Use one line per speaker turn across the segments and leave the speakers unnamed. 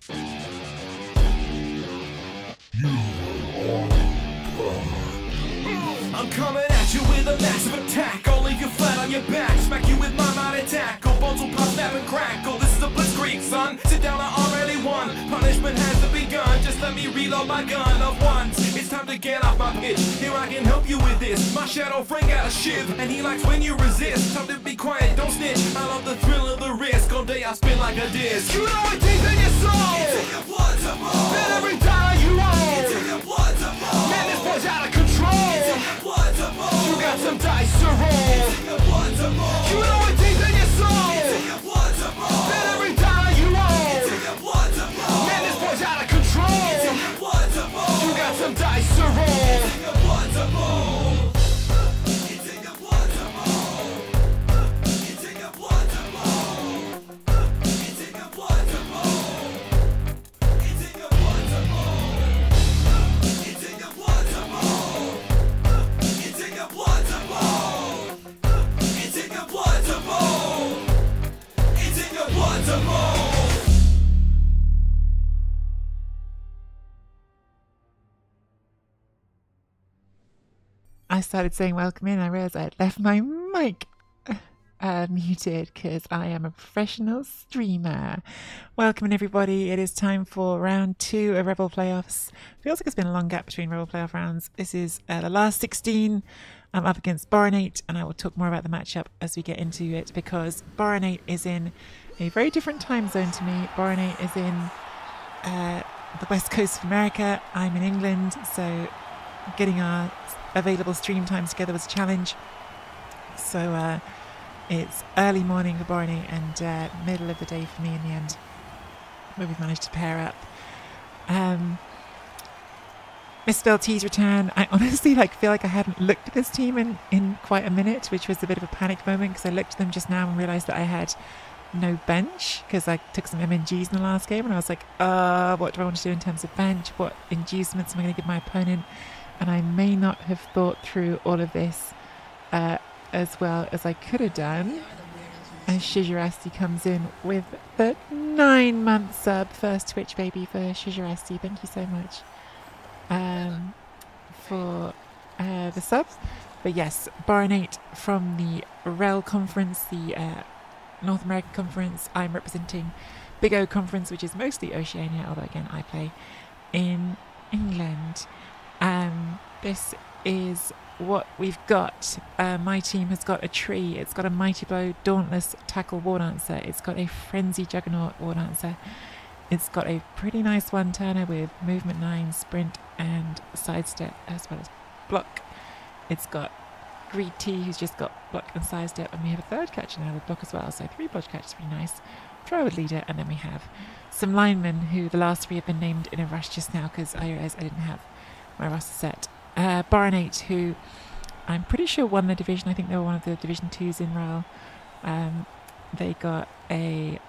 I'm coming at you with a massive attack. I'll leave you flat on your back, smack you with my mighty tackle. Bones will pop, snap and crackle. This is a blitzkrieg, son. Sit down, I already won. Punishment has to begun. Just let me reload my gun of ones. It's time to get off my pitch. Here I can help you with this. My shadow friend got a shiv, and he likes when you resist. Time to be quiet, don't snitch. I love the thrill of the risk. All day I spin like a disc. You know it deep in your soul. It's in your blood to roll. Bet every dollar you own. It's in your blood to roll. Man, this boy's out of control. It's in your blood to roll. You got some dice to roll. It's in your blood to roll. You know it deep in your soul. It's in your blood to roll. Bet every dollar you own. It's in your blood to roll. Man, this boy's out of control. It's in your blood to roll. You got some dice to roll. It's in your blood to roll. It's in your blood to roll. It's in your blood to roll. It's in your blood to roll. It's in your blood to roll. It's in your blood to roll. It's in your blood to roll. It's in your blood to roll. It's in your blood to roll.
I started saying welcome in, I realised I had left my mic muted because I am a professional streamer. Welcome in everybody, it is time for round 2 of Rebel Playoffs. Feels like it's been a long gap between Rebel Playoff rounds. This is the last 16. I'm up against Boronate, and I will talk more about the matchup as we get into it because Boronate is in a very different time zone to me. Boronate is in the west coast of America. I'm in England, so getting our available stream times together was a challenge. So it's early morning for Boronate and middle of the day for me in the end, where we've managed to pair up. MisspelledTree's return. I honestly feel like I hadn't looked at this team in quite a minute, which was a bit of a panic moment because I looked at them just now and realised that I had no bench because I took some MNGs in the last game and I was like, what do I want to do in terms of bench? What inducements am I going to give my opponent? And I may not have thought through all of this as well as I could have done. And Shizurasti comes in with the 9-month sub. First Twitch baby for Shizurasti. Thank you so much for the subs. But yes, Boronate from the REL conference, the North American conference. I'm representing Big O conference, which is mostly Oceania, although again I play in England. This is what we've got. My team has got a tree. It's got a Mighty Blow, Dauntless, Tackle, War Dancer. It's got a Frenzy, Juggernaut, War Dancer. It's got a pretty nice one-turner with Movement 9, Sprint and Sidestep as well as Block. It's got Greed T, who's just got Block and Sidestep, and we have a third catcher now with Block as well, so 3 Block catchers, pretty nice. Thrower leader, and then we have some linemen who the last 3 have been named in a rush just now because I realised I didn't have my roster set. Boronate, who I'm pretty sure won the division. I think they were one of the Division 2s in RAL. They got a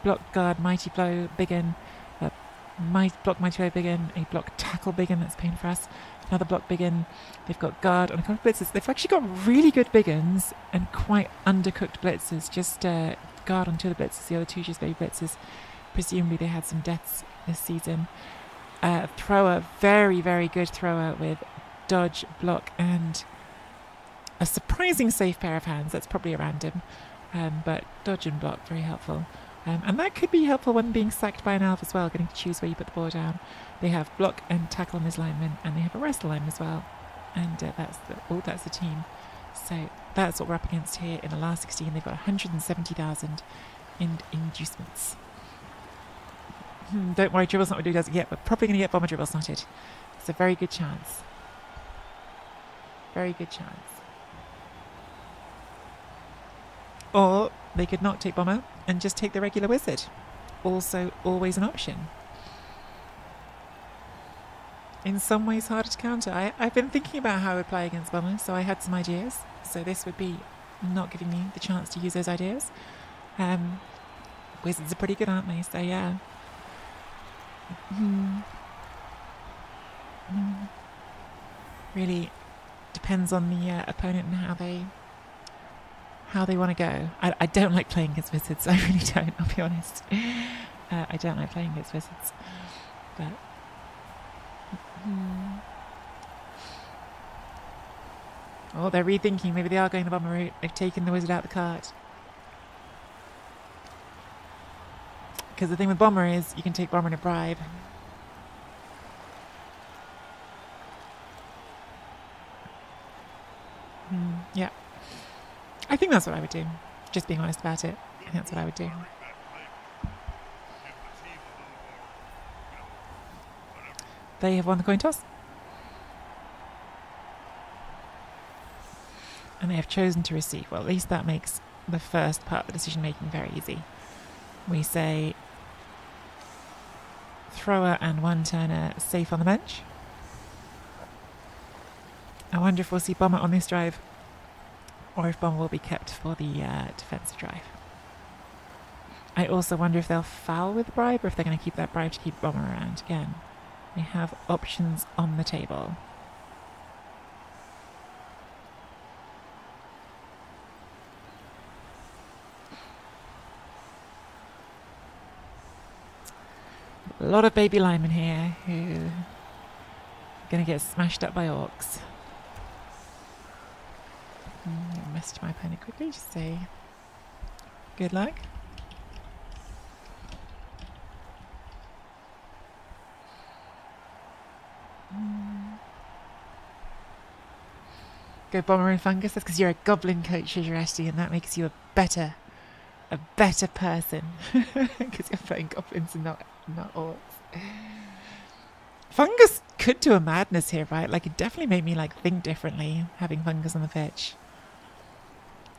Block Guard, Mighty Blow, Big Un, Block Mighty Blow, Big Un, a Block Tackle, Big Un, that's paying for us. Another Block Big Un. They've got Guard on a couple of blitzers. They've actually got really good Big Uns and quite undercooked blitzers. Just Guard on 2 of the blitzers, the other 2 just baby blitzers. Presumably they had some deaths this season. Thrower, very, very good thrower with dodge, block, and a surprising safe pair of hands. That's probably a random, but dodge and block, very helpful. And that could be helpful when being sacked by an elf as well, getting to choose where you put the ball down. They have block and tackle on his lineman, and they have a wrestle line as well. And that's the team. So that's what we're up against here in the last 16. They've got 170,000 in inducements. Don't worry, Dribble's not what he does yet. We're probably going to get Bomber Dribble snotted. It's a very good chance. Very good chance. Or they could not take Bomber and just take the regular Wizard. Also, always an option. In some ways harder to counter. I've been thinking about how I would play against Bomber, so I had some ideas. So this would be not giving me the chance to use those ideas. Wizards are pretty good, aren't they? So yeah. Really depends on the opponent and how they want to go. I don't like playing against Wizards. I really don't, I'll be honest. I don't like playing against wizards, but oh, they're rethinking. Maybe they are going the bomber route. They've taken the wizard out of the cart. Because the thing with bomber is you can take bomber in a bribe. Yeah. I think that's what I would do. Just being honest about it. I think that's what I would do. They have won the coin toss. And they have chosen to receive. Well, at least that makes the first part of the decision making very easy. We say thrower and one turner safe on the bench. I wonder if we'll see bomber on this drive, or if bomber will be kept for the defensive drive. I also wonder if they'll foul with bribe, or if they're going to keep that bribe to keep bomber around. Again, they have options on the table. A lot of baby linemen here who are going to get smashed up by orcs. Message my opponent quickly, just say good luck. Go bomber and fungus. That's because you're a goblin coach, Resty, and that makes you a better person because you're playing goblins and not orcs. Fungus could do a madness here, right? Like, it definitely made me like think differently having fungus on the pitch.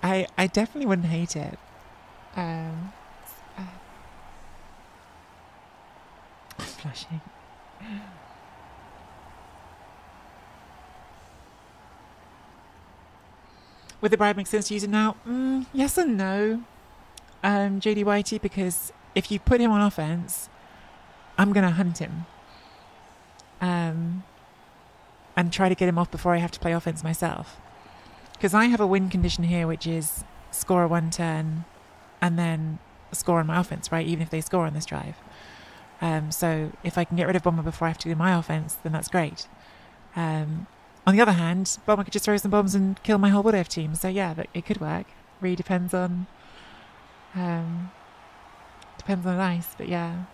I definitely wouldn't hate it. I'm flushing. Would the bribe make sense to use it now? Yes and no. JD Whitey, because if you put him on offense, I'm going to hunt him. And try to get him off before I have to play offense myself. Because I have a win condition here, which is score a one turn and then score on my offense, right? Even if they score on this drive. So if I can get rid of bomber before I have to do my offense, then that's great. On the other hand, bomber could just throw some bombs and kill my whole Wood Elf team. So yeah, it could work. Really depends on the dice, but yeah.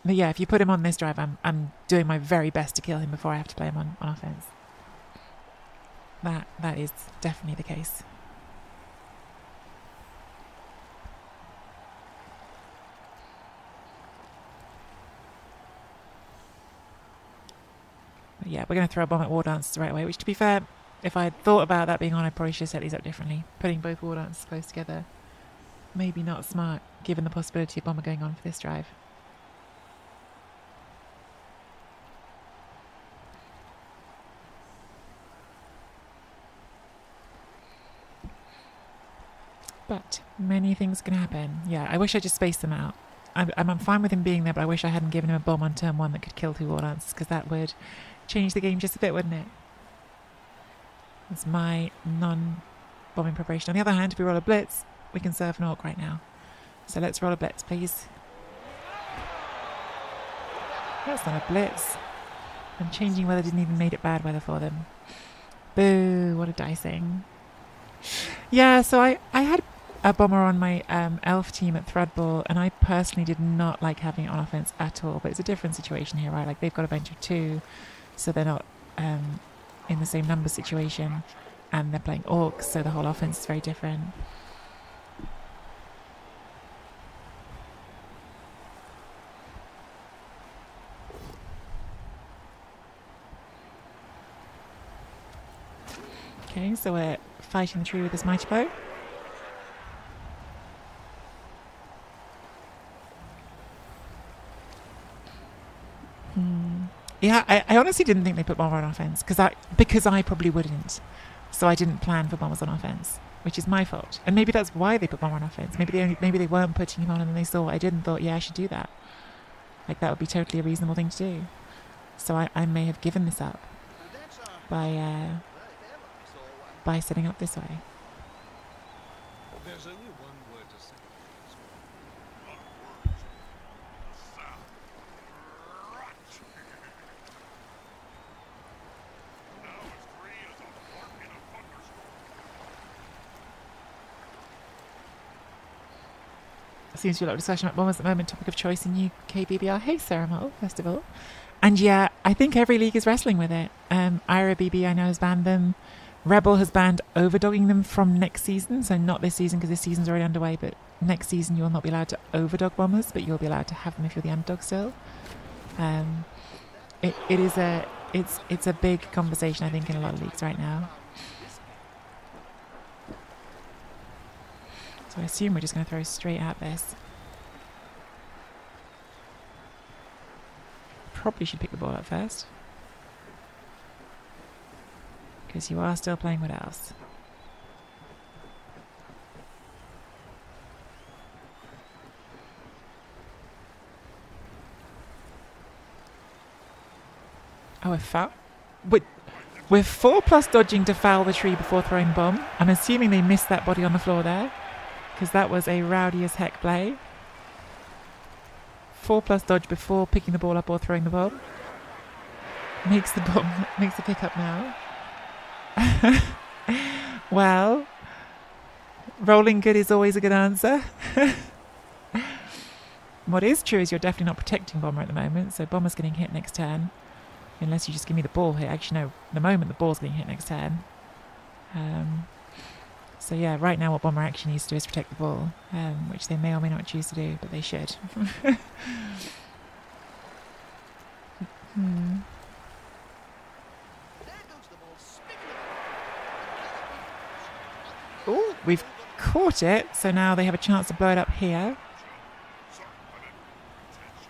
But yeah, if you put him on this drive, I'm doing my very best to kill him before I have to play him on offense. That is definitely the case. But yeah, we're going to throw a bomb at War Dances right away, which, to be fair, if I had thought about that being on, I probably should have set these up differently. Putting both War Dances close together, maybe not smart, given the possibility of bomber going on for this drive. But many things can happen. Yeah, I wish I just spaced them out. I'm fine with him being there, but I wish I hadn't given him a bomb on turn one that could kill two War Dances, because that would change the game just a bit, wouldn't it? That's my non-bombing preparation. On the other hand, if we roll a blitz, we can serve an orc right now. So let's roll a blitz, please. That's not a blitz. And changing weather didn't even make it bad weather for them. Boo, what a dicing. Yeah, so I had a bomber on my elf team at Threadball, and I personally did not like having it on offense at all, but it's a different situation here, right? Like, they've got a bench of 2, so they're not in the same number situation, and they're playing orcs, so the whole offense is very different. Okay, so we're fighting the tree with this mighty bow. Yeah, I honestly didn't think they put bomber on offense because I probably wouldn't. So I didn't plan for bombers on offense, which is my fault. And maybe that's why they put bomber on offense. Maybe they weren't putting him on, and then they saw what I did and thought, yeah, I should do that. Like, that would be totally a reasonable thing to do. So I may have given this up by setting up this way.
There's only one word to say.
seems to be a lot of discussion about bombers at the moment. Topic of choice in UK BBR. Hey, Sarah Mull, first of all. And yeah, I think every league is wrestling with it. IRA BB, I know, has banned them. Rebel has banned overdogging them from next season. So not this season, because this season's already underway, but next season you'll not be allowed to overdog bombers, but you'll be allowed to have them if you're the underdog still. It's a big conversation, I think, in a lot of leagues right now. So I assume we're just going to throw straight at this. Probably should pick the ball up first, because you are still playing what else? Oh, a foul? We're 4+ dodging to foul the tree before throwing bomb. I'm assuming they missed that body on the floor there, because that was a rowdy as heck play. 4+ dodge before picking the ball up or throwing the bomb. Makes the pickup now. Well, rolling good is always a good answer. What is true is you're definitely not protecting Bomber at the moment, so Bomber's getting hit next turn. Unless you just give me the ball here. Actually, no, at the moment the ball's getting hit next turn. So yeah, right now what Bomber actually needs to do is protect the ball, which they may or may not choose to do, but they should. Oh, we've caught it, so now they have a chance to blow it up here.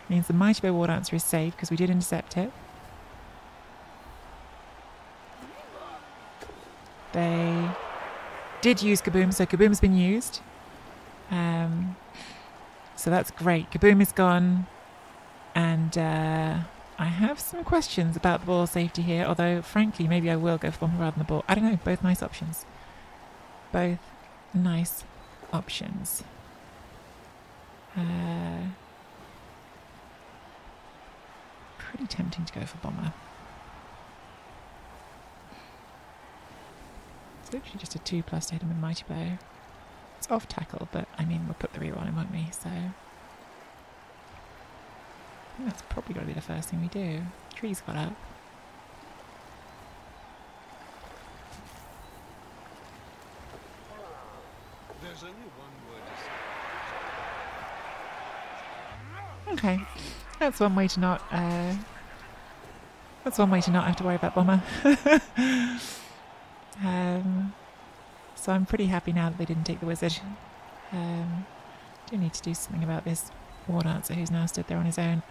Means the Mighty Bow War Dancer is safe because we did intercept it. They did use Kaboom, so Kaboom's been used. So that's great. Kaboom is gone. And I have some questions about the ball safety here, although frankly maybe I will go for Bomber rather than the ball. I don't know, both nice options. Both nice options. Pretty tempting to go for Bomber. It's literally just a 2+ to hit him with Mighty Bow. It's off tackle, but I mean, we'll put the rear on him, won't we? So I think that's probably got to be the first thing we do. Tree's got up.
There's only one word to say.
Okay, that's one way to not. That's one way to not have to worry about Bomber. So I'm pretty happy now that they didn't take the wizard. Do need to do something about this war dancer who's now stood there on his own.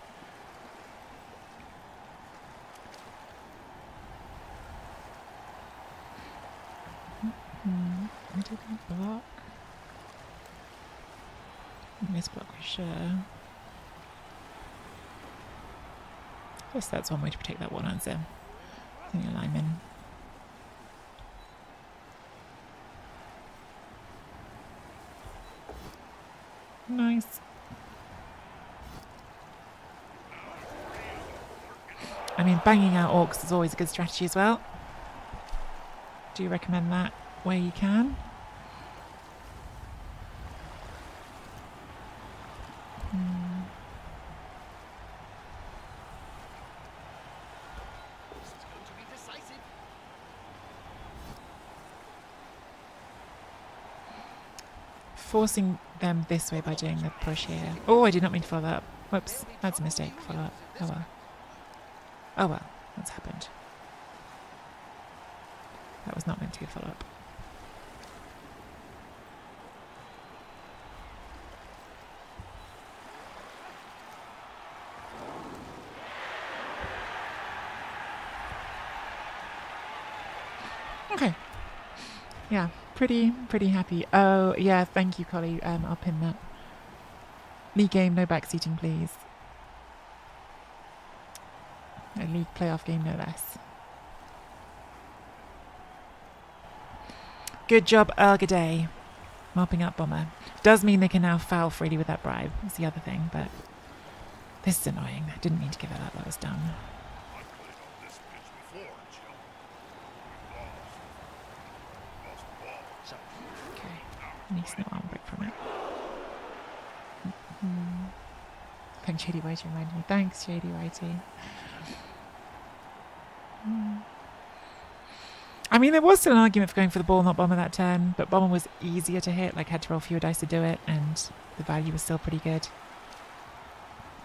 I didn't block. Misblock for sure. I guess that's one way to protect that war dancer. In the alignment. Nice. I mean, banging out orcs is always a good strategy as well. Do recommend that where you can. Forcing them this way by doing the push here. Oh, I did not mean to follow that up. Whoops, that's a mistake. Follow up. Oh well. Oh well, that's happened. That was not meant to be a follow up. Okay. Yeah. Pretty happy. Oh, yeah, thank you, Collie. I'll pin that. League game, no backseating, please. A league playoff game, no less. Good job, Ergaday. Mopping up Bomber. Does mean they can now foul freely with that bribe. That's the other thing, but this is annoying. I didn't mean to give that up. That was dumb. Needs no arm break from it. Thanks, Shady Whitey, reminded me. Thanks, Shady Whitey. I mean, there was still an argument for going for the ball, not bomber that turn, but bomber was easier to hit, like had to roll fewer dice to do it, and the value was still pretty good.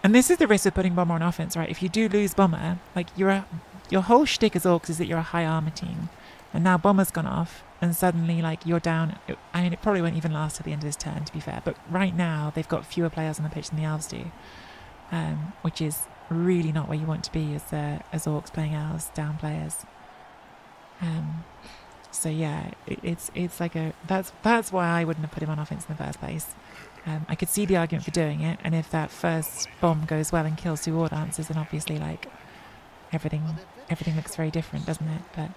And this is the risk of putting bomber on offense, right? If you do lose bomber, like your whole shtick as orcs is that you're a high armor team, and now bomber's gone off, and suddenly like you're down. I mean, it probably won't even last till the end of this turn, to be fair. But right now they've got fewer players on the pitch than the elves do, which is really not where you want to be as orcs playing elves, down players. So yeah, it's like that's why I wouldn't have put him on offense in the first place. I could see the argument for doing it, and if that first bomb goes well and kills 2 war dancers, then obviously like everything looks very different, doesn't it? But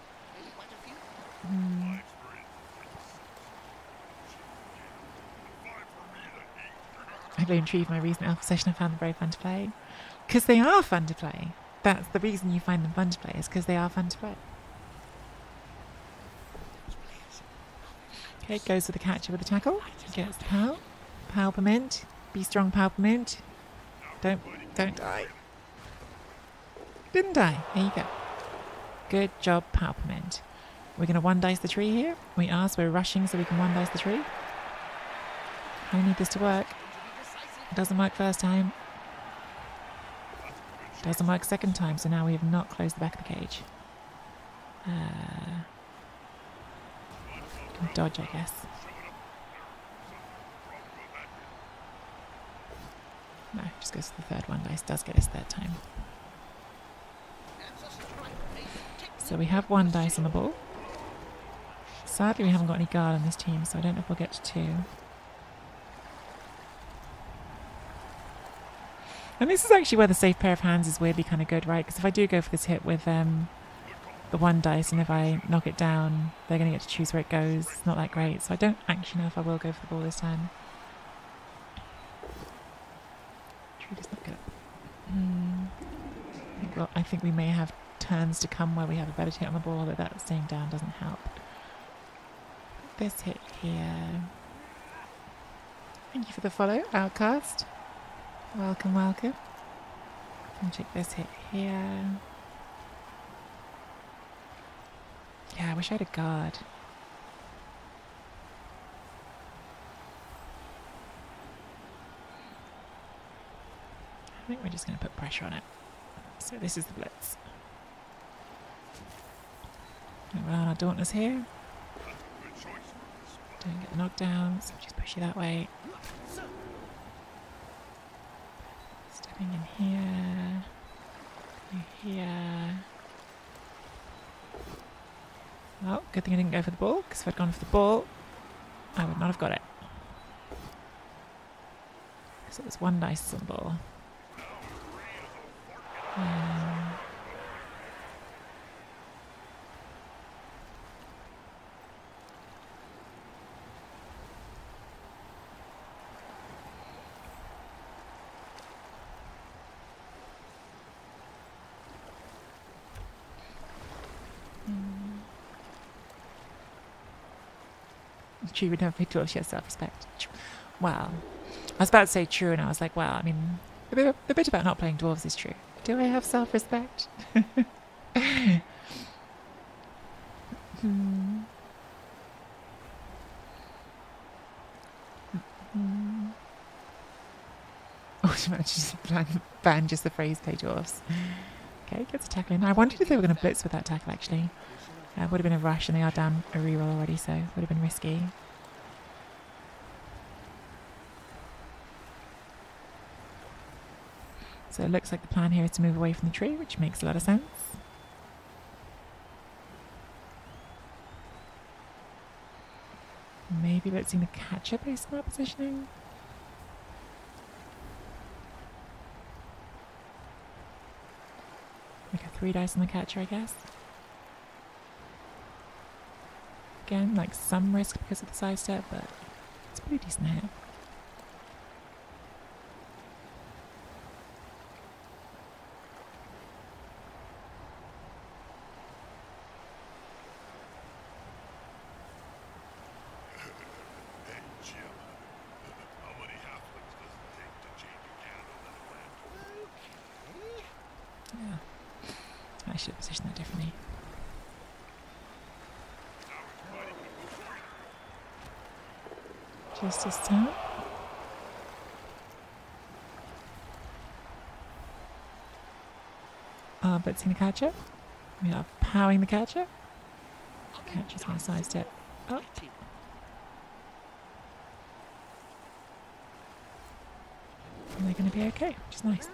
I blame Tree for my recent alpha session. I found them very fun to play because they are fun to play. That's the reason you find them fun to play, is because they are fun to play. Okay, goes with the catcher with the tackle. Gets the pow. Palpament. Be strong, Palpament. Don't die. Didn't die. There you go. Good job, Palpament. We're going to 1-dice the tree here. We are, so we're rushing so we can 1-dice the tree. I need this to work. It doesn't work first time. Doesn't work second time, so now we have not closed the back of the cage. Dodge, I guess. No, just goes to the third 1-dice. Does get us third time. So we have 1 dice on the ball. Sadly, we haven't got any guard on this team, so I don't know if we'll get to 2. And this is actually where the safe pair of hands is weirdly kind of good, right? Because if I do go for this hit with the 1 dice, and if I knock it down, they're going to get to choose where it goes. It's not that great, so I don't actually know if I will go for the ball this turn. Tree does not get it. Well, I think we may have turns to come where we have a better hit on the ball, although that staying down doesn't help. This hit here. Thank you for the follow, Outcast. Welcome, welcome. And check this hit here. Yeah, I wish I had a guard. I think we're just going to put pressure on it. So this is the blitz. We're on our Dauntless here. Don't get the knockdown, so just push you that way. Stepping in here. Here. Well, good thing I didn't go for the ball, because if I'd gone for the ball, I would not have got it. Because it was 1 dice on the ball. True would have big she has self-respect. Well, I was about to say true, and I was like, well, I mean, the bit about not playing dwarves is true. Do I have self-respect? Automatically ban just the phrase play dwarves. Okay, gets a tackle in. I wondered if they were going to blitz with that tackle, actually. Would have been a rush, and they are down a reroll already, so would have been risky. So it looks like the plan here is to move away from the tree, which makes a lot of sense. Maybe blitzing the catcher based on that positioning. Like a 3 dice on the catcher, I guess. Again, like some risk because of the sidestep, but it's a pretty decent hit. should have positioned that differently. Just this time. Blitzing the catcher. We are powering the catcher. Catcher's going to sidestep up. And they're going to be okay, which is nice.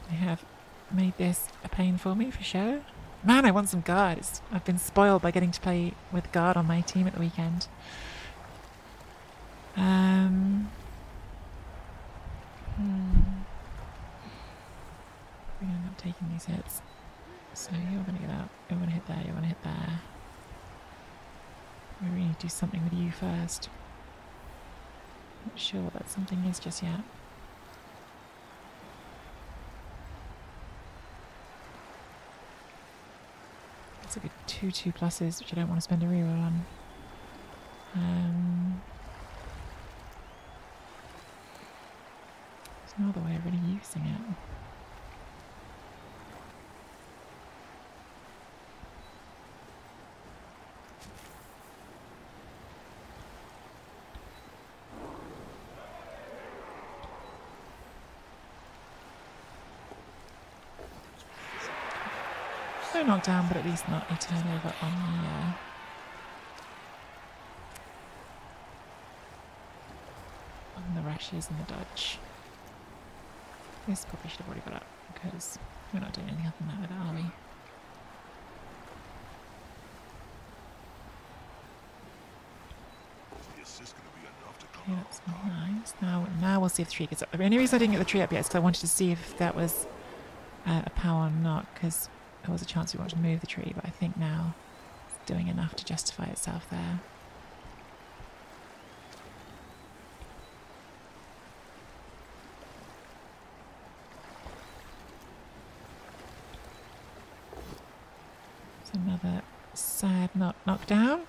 They have made this a pain for me, for sure. Man, I want some guards. I've been spoiled by getting to play with guard on my team at the weekend. We're going to end up taking these hits. So you're going to get out. You're going to hit there. You're going to hit there. We really need to do something with you first. Not sure what that something is just yet. It's like a 2/2 pluses, which I don't want to spend a reroll on. There's no other way of really using it. No knockdown, but at least not a turnover on the rushes and the dodge. This probably should have already got up because we're not doing anything other than that with it, are we? Okay, that's nice. Now we'll see if the tree gets up. The only reason I didn't get the tree up yet is because I wanted to see if that was a power or not, because there was a chance we wanted to move the tree, but I think now it's doing enough to justify itself there. It's another sad knockdown.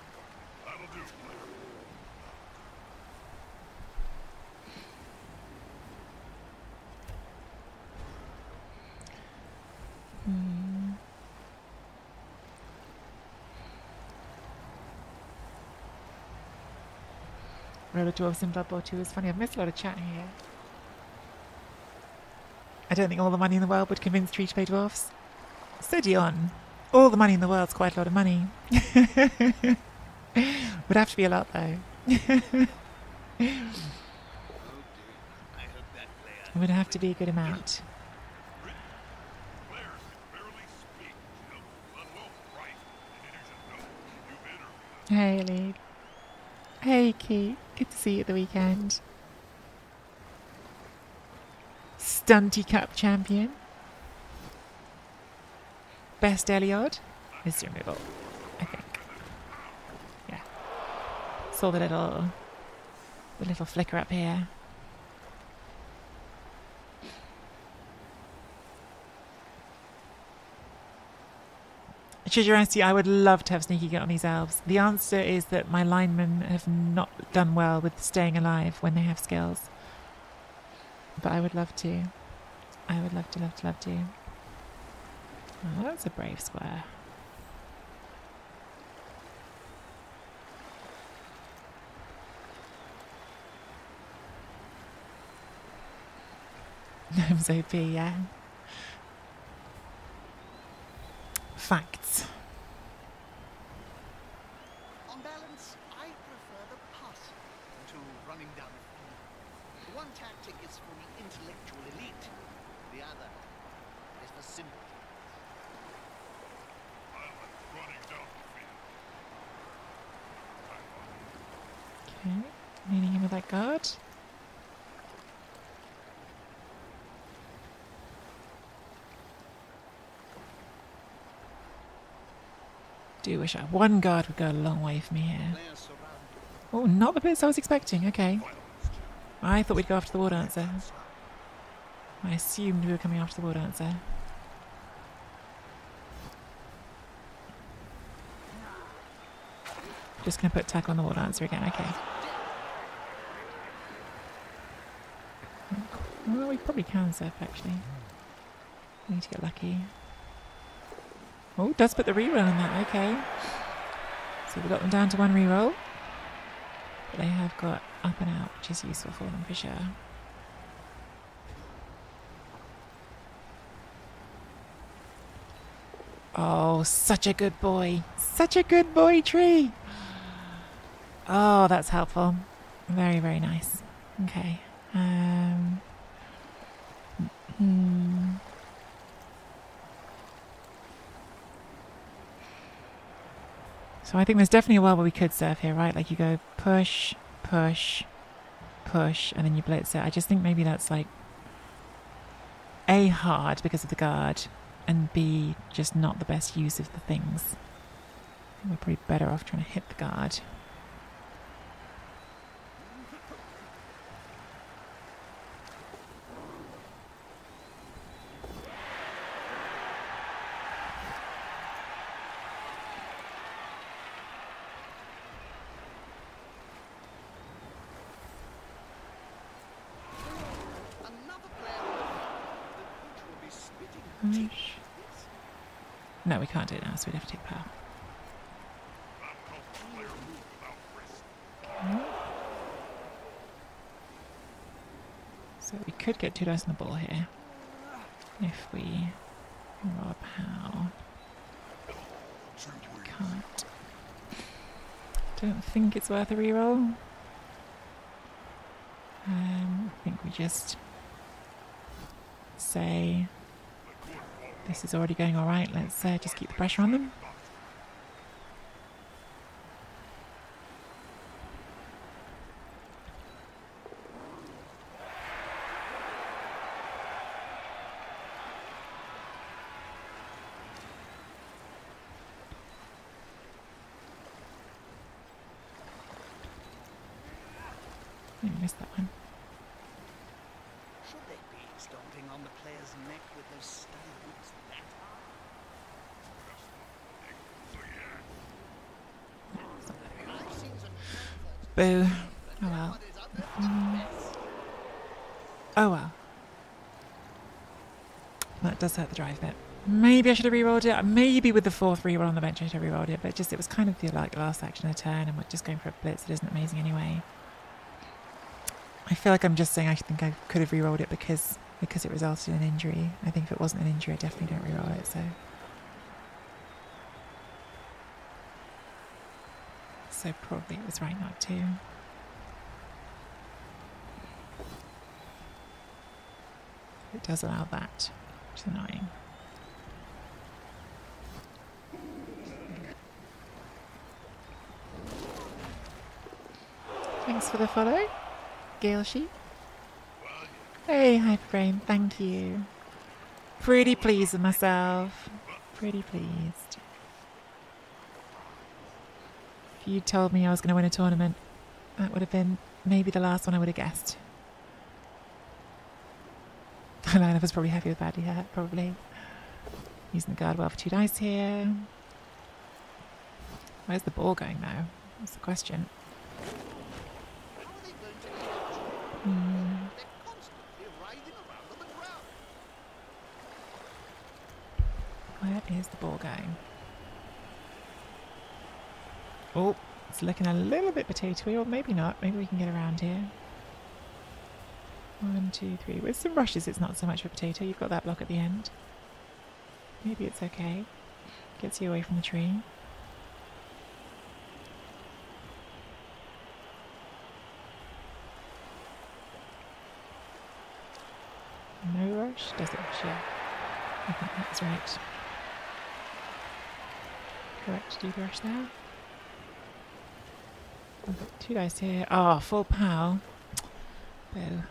Roller Dwarfs in Blood Bowl 2 is funny. I've missed a lot of chat here. I don't think all the money in the world would convince Tree to play dwarfs. So Dion, all the money in the world's quite a lot of money. Would have to be a lot though. It would have to be a good amount. Hey Lee. Hey Keith. Good to see you at the weekend. Stunty Cup champion. Best Eliod is the removal, I think. Yeah. Saw the little flicker up here. Chijirasti, I would love to have sneaky gut on these elves. The answer is that my linemen have not done well with staying alive when they have skills. But I would love to. I would love to. Oh, that's a brave square. Gnomes OP, yeah. Facts.
On balance, I prefer the pass to running down the field. One tactic is for the intellectual elite. The other is for simple.
Okay, meeting him with that guard. Do wish one guard would go a long way for me here. Oh, not the bits I was expecting. Okay. I thought we'd go after the war dancer. I assumed we were coming after the war dancer. Just going to put tackle on the war dancer again. Okay. Well, we probably can surf actually. We need to get lucky. Oh, does put the reroll on that, okay. So we got them down to 1 reroll. But they have got up and out, which is useful for them for sure. Oh, such a good boy. Such a good boy, Tree. Oh, that's helpful. Very, very nice. Okay. So I think there's definitely a world where we could surf here, right? Like you go push, push, push, and then you blitz it. I just think maybe that's like A, hard because of the guard, and B, just not the best use of the things. We're probably better off trying to hit the guard. No, we can't do it now, so we'd have to take power. Okay. So we could get 2 dice on the ball here. If we roll a pow. We can't. Don't think it's worth a reroll. I think we just say this is already going alright, let's just keep the pressure on them. I missed that one.
Should they be stomping on the player's neck with those stone boots that hard? I've seen some
Boo. Oh well. Oh well. That does hurt the drive bit. Maybe I should have re-rolled it. Maybe with the 4th reroll on the bench I should have re-rolled it, but it was kind of the last action of the turn, and we're just going for a blitz. It isn't amazing anyway. I feel like I'm just saying I think I could have re-rolled it because it resulted in an injury. I think if it wasn't an injury, I definitely don't re-roll it, so probably it was right not to. It does allow that, which is annoying. Thanks for the follow, Gale Sheep. Hey, Hyperbrain, thank you. Pretty pleased with myself. Pretty pleased. If you told me I was going to win a tournament, that would have been maybe the last one I would have guessed. Lionel was probably happy with badly hurt, probably. Using the guard well for 2 dice here. Where's the ball going though? That's the question.
How are they going to catch them? They're constantly writhing around on the ground.
Where is the ball going? Oh, it's looking a little bit potatoey, or maybe not. Maybe we can get around here. 1, 2, 3. With some rushes, it's not so much of a potato. You've got that block at the end. Maybe it's okay. Gets you away from the tree. No rush? Does it rush? Yeah. I think that's right. Correct to do the rush there. We've got 2 dice here. Oh, full pow. Boo.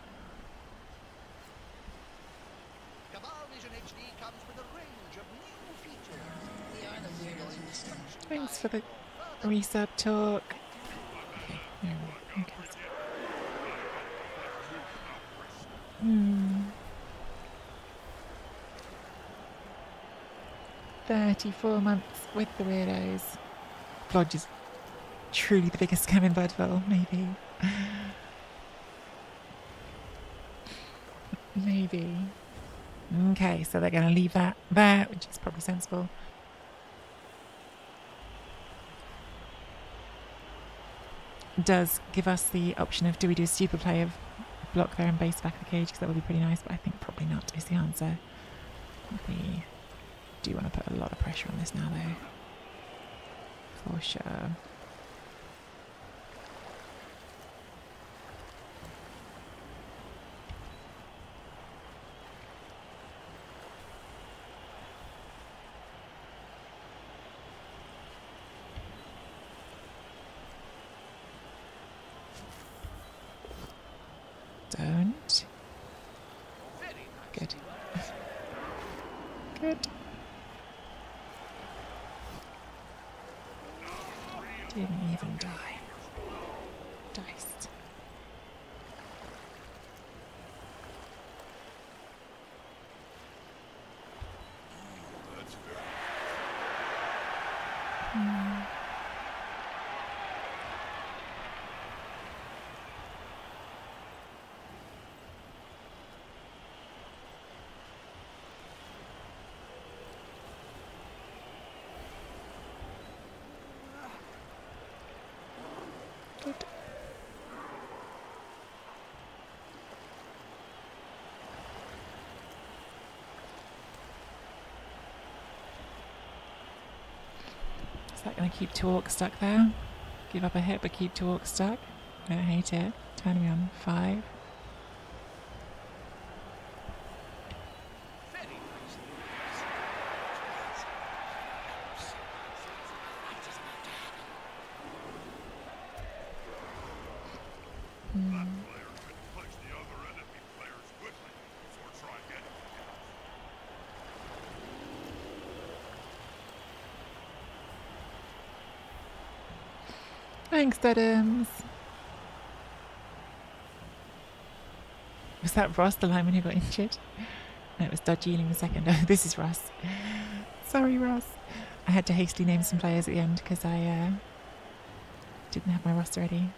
Thanks for the resub talk. Okay, there we go. Okay. 34 months with the weirdos. Blodge is truly the biggest scam in Bloodville, maybe. Maybe. Okay, so they're going to leave that there, which is probably sensible. Does give us the option of do we do a stupid play of block there and base back the cage, because that would be pretty nice, but I think probably not is the answer. We do want to put a lot of pressure on this now though, for sure. Don't. Good. Good. Didn't even die. Diced. Good. Is that going to keep 2 orcs stuck there? Give up a hit but keep 2 orcs stuck? I don't hate it. Turn me on 5. Thanks, Dedhams. Was that Ross, the lineman who got injured? No, it was Dodge Ealing the second. Oh, this is Ross. Sorry, Ross. I had to hastily name some players at the end because I didn't have my roster ready.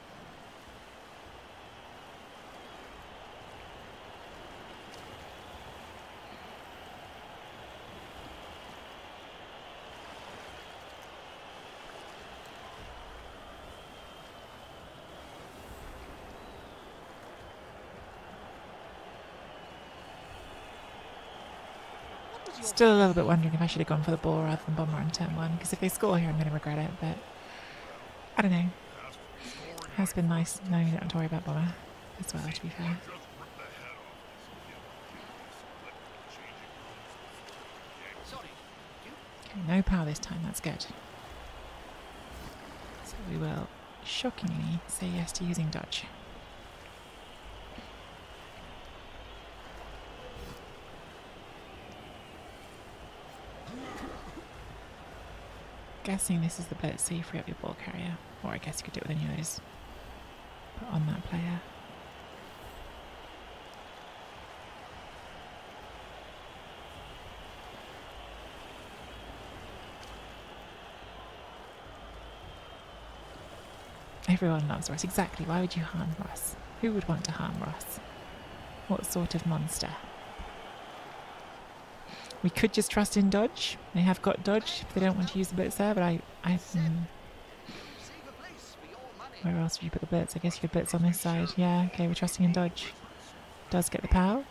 Still a little bit wondering if I should have gone for the ball rather than bomber on turn 1, because if they score here I'm going to regret it, but I don't know. It has been nice knowing you don't have to worry about bomber as well, to be fair. Okay, no power this time, that's good. So we will shockingly say yes to using dodge. Guessing this is the blitz, so you free up your ball carrier, or I guess you could do it with any of those, but on that player. Everyone loves Russ. Exactly. Why would you harm Russ? Who would want to harm Russ? What sort of monster? We could just trust in dodge. They have got dodge if they don't want to use the blitz there, but where else would you put the blitz? I guess you could blitz on this side. Yeah, okay, we're trusting in dodge. Does get the power.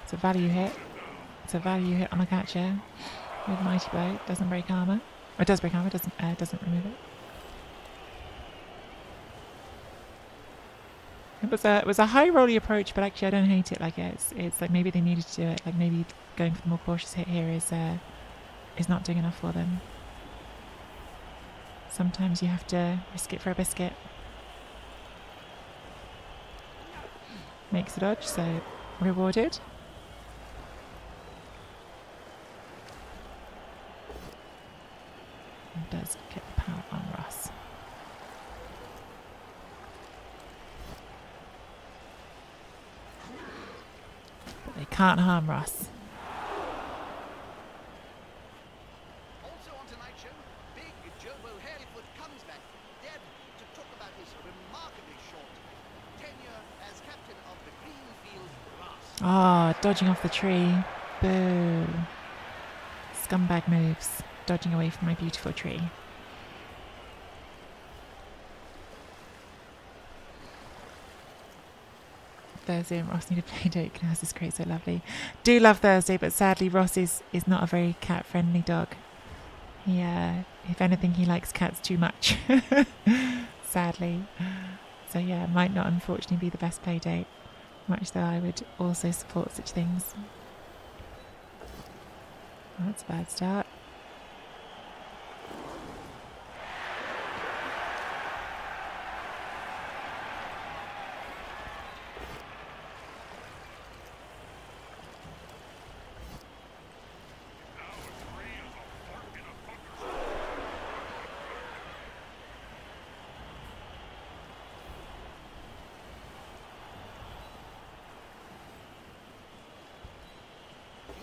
It's a value hit. It's a value hit on a catcher with Mighty Blow. Doesn't break armor. Or it does break armor, doesn't remove it. It was a high rolly approach, but actually I don't hate it. Like it's like maybe they needed to do it. Like maybe going for the more cautious hit here is not doing enough for them. Sometimes you have to risk it for a biscuit. Makes a dodge, so rewarded. And does get the power on Russ. They can't harm Russ.
Also on tonight's show, big Jobo Hairfoot comes back
Oh, dodging off the tree. Boo. Scumbag moves. Dodging away from my beautiful tree. Thursday and Ross need a play date. This is great, so lovely. Do love Thursday, but sadly Ross is not a very cat friendly dog. He, if anything, he likes cats too much. Sadly. So yeah, might not unfortunately be the best play date. Much though I would also support such things. Oh, that's a bad start.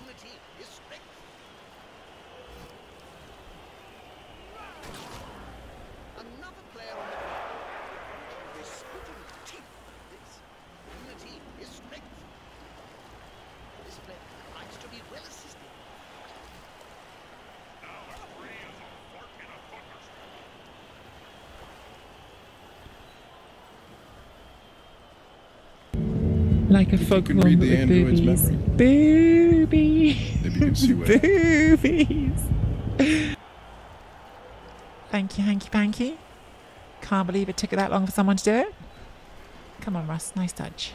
Unity is strength. Another player on the field. They spit in the teeth like this. Unity is strength. This player likes to be well assisted.
Like a
If you
fog
can
horn
read
but
the
with
android's
boobies.
memory.
Boobies.
Maybe you can see what
Boobies. Thank you, hanky panky. Can't believe it took that long for someone to do it. Come on, Russ. Nice touch.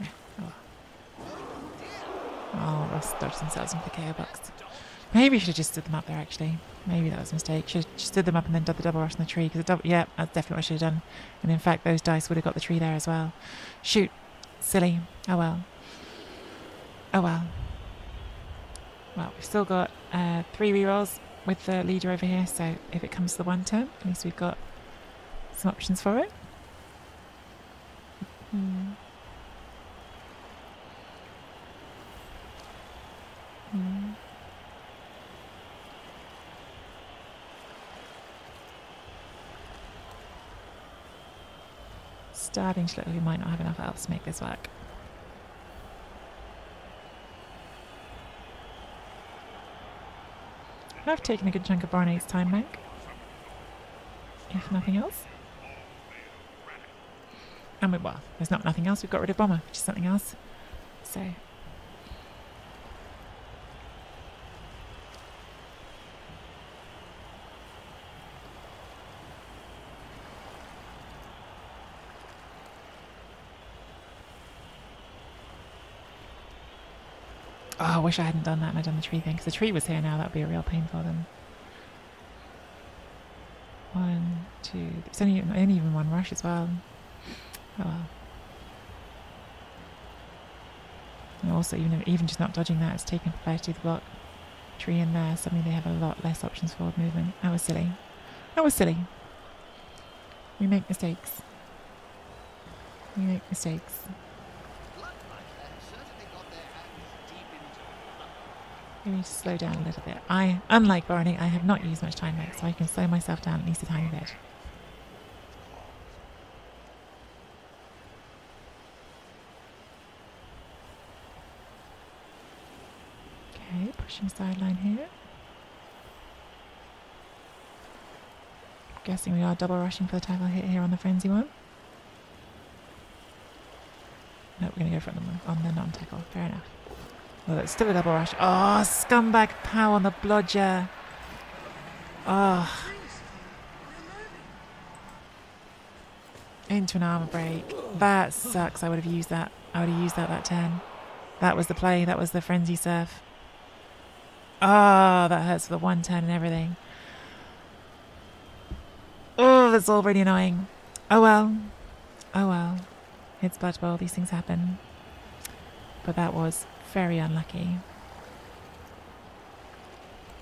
Yeah. Oh, Russ dodged themselves into the KO box. Maybe you should have just stood them up there, actually. Maybe that was a mistake. Should have just stood them up and then done the double rush on the tree. Because yeah, that's definitely what I should have done. And in fact, those dice would have got the tree there as well. Shoot. Silly. Oh well. Oh well. Well, we've still got 3 rerolls with the leader over here. So if it comes to the 1 turn, at least we've got some options for it. Starting to look like we might not have enough elves to make this work. I've taken a good chunk of Barnade's time bank, if nothing else. And well, there's not nothing else. We've got rid of Bomber, which is something else. So. Oh, I wish I hadn't done that and I'd done the tree thing, because the tree was here now. That would be a real pain for them. 1, 2. It's only even 1 rush as well. Oh well. And also, even just not dodging that, it's taken player to the block. Tree in there. Suddenly they have a lot less options forward movement. That was silly. That was silly. We make mistakes. We make mistakes. We need to slow down a little bit. Unlike Barney, I have not used much time back, so I can slow myself down at least a tiny bit. Okay, pushing sideline here. Guessing we are double rushing for the tackle hit here on the frenzy one. No, we're going to go for it on the non-tackle. Fair enough. Well, that's still a double rush. Oh, scumbag pow on the blodger. Oh. Into an armor break. That sucks. I would have used that. I would have used that turn. That was the play. That was the frenzy surf. Oh, that hurts for the 1 turn and everything. Oh, that's all really annoying. Oh well. Oh well. It's Blood Bowl. These things happen. But that was very unlucky.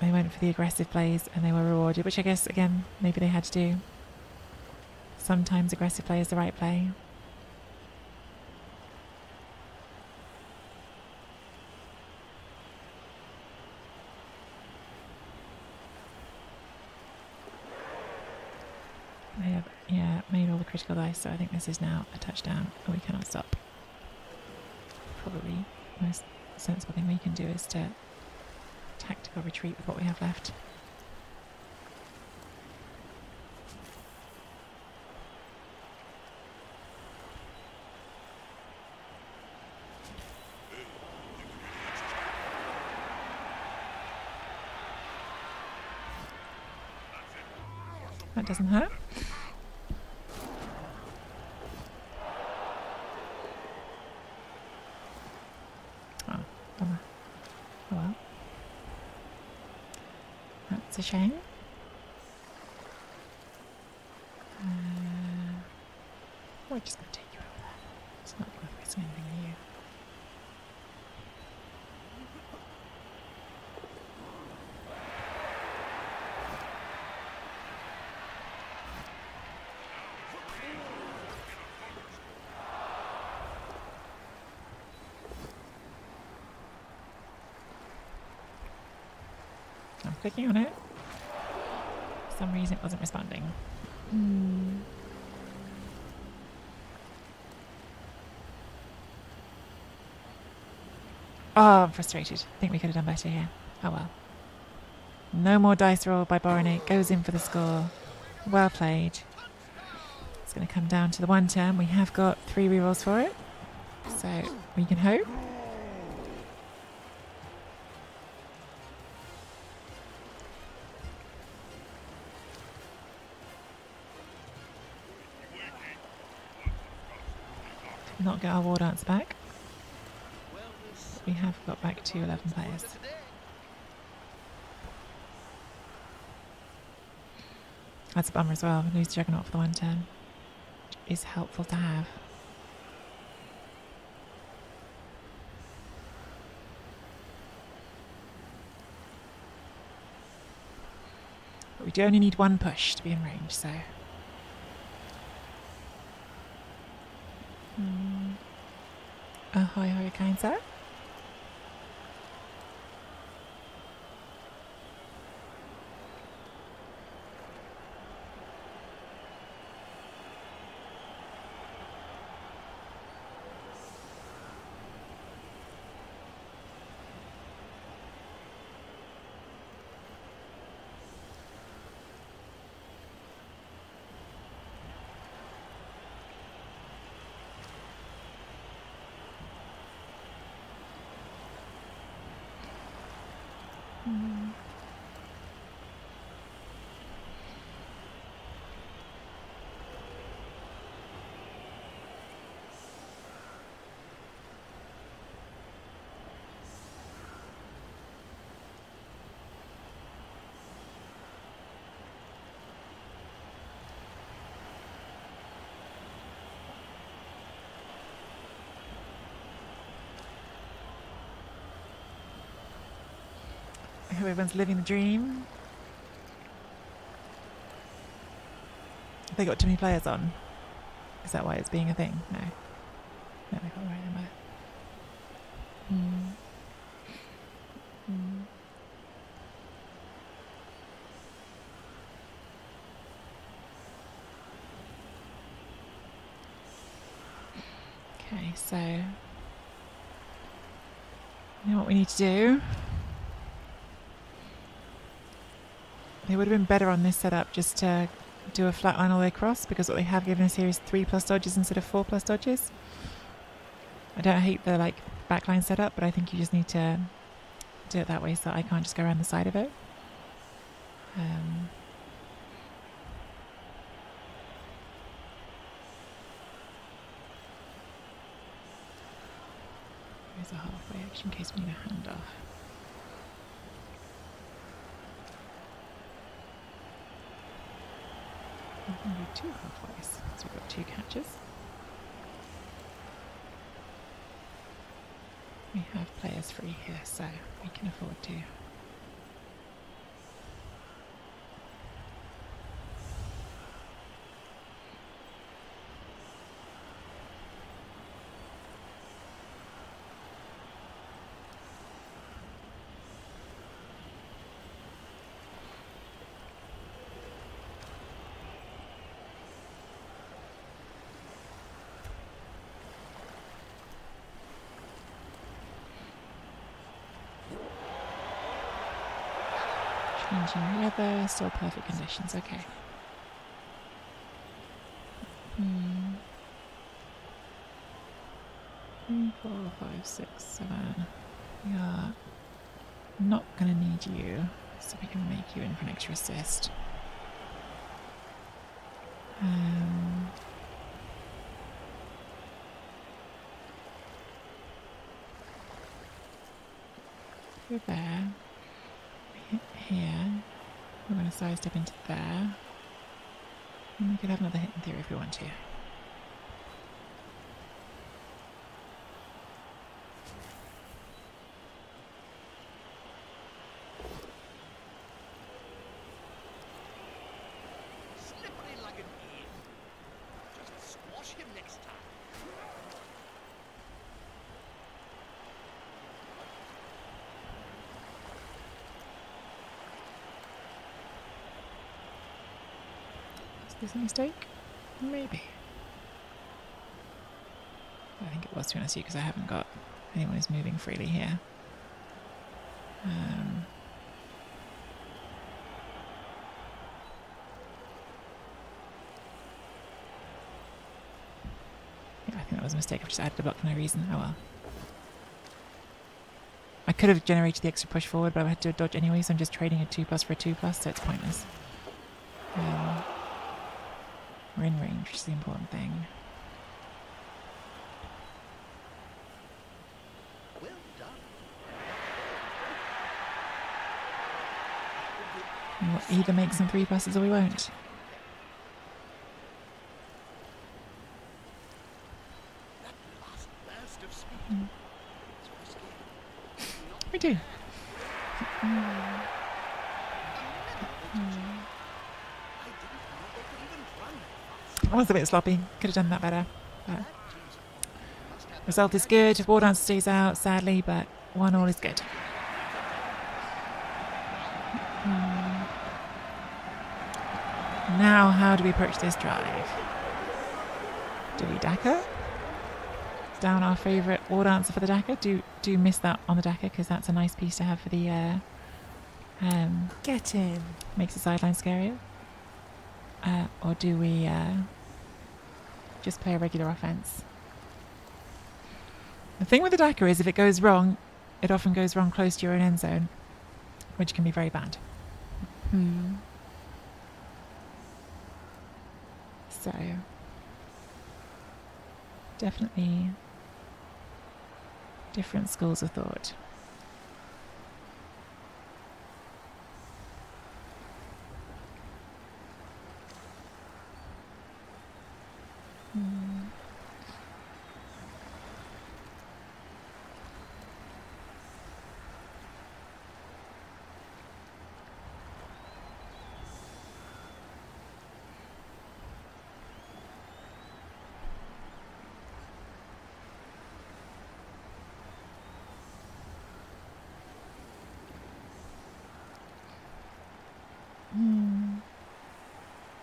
They went for the aggressive plays and they were rewarded, which I guess, again, maybe they had to do. Sometimes aggressive play is the right play. They have, yeah, made all the critical dice, so I think this is now a touchdown and we cannot stop. probably the most sensible thing we can do is to tactical retreat with what we have left. That doesn't hurt. Oh, bummer. Oh well. That's a shame. We're just going to take you over there. It's not worth risking anything with you. I'm clicking on it. For some reason it wasn't responding. Oh, I'm frustrated. I think we could have done better here. Oh well. No more dice roll by Boronate. Goes in for the score. Well played. It's going to come down to the one turn. We have got 3 rerolls for it. So we can hope. Did not get our war dance back. We have got back to 11 players. That's a bummer as well. We lose Juggernaut for the one turn, which is helpful to have. But we do only need 1 push to be in range, so. Ahoy, Hurricane, sir. I hope everyone's living the dream. Have they got too many players on? Is that why it's being a thing? No. No, they got the right number. Okay, so you know what we need to do? It would have been better on this setup just to do a flat line all the way across, because what they have given us here is 3+ dodges instead of 4+ dodges. I don't hate the backline setup, but I think you just need to do it that way so I can't just go around the side of it. There's a halfway action in case we need a handoff. We need 2 halfways, so we've got 2 catches. We have players free here, so we can afford to. Changing weather, still perfect conditions, okay. 3, 4, 5, 6, 7. We are not going to need you, so we can make you in for an extra assist. You're there. Here. We're going to sidestep into there. And we could have another hit in theory if we want to.
Slippery like an eel. Just squash him next time.
Is this a mistake? Maybe. I think it was, to be honest with you, because I haven't got anyone who's moving freely here. Yeah, I think that was a mistake. I've just added a block for no reason. Oh well. I could have generated the extra push forward, but I had to do a dodge anyway, so I'm just trading a 2+ for a 2+, so it's pointless. We're in range, which is the important thing.
Well done.
And we'll either make some 3+s or we won't.
That last burst of speed. It's risky. Not
We do.
a minute of it. I didn't know they could even run that fast.
I was a bit sloppy. Could have done that better. But
That seems must have
result is good. War Dance stays out, sadly, but 1-1 is good. Now, how do we approach this drive? Do we Dakar? Down our favourite War Dancer for the Dakar. Do miss that on the Dakar, because that's a nice piece to have for the get in. Makes the sideline scarier. Or do we just play a regular offense? The thing with the Dakar is, if it goes wrong, it often goes wrong close to your own end zone, which can be very bad. So, definitely different schools of thought.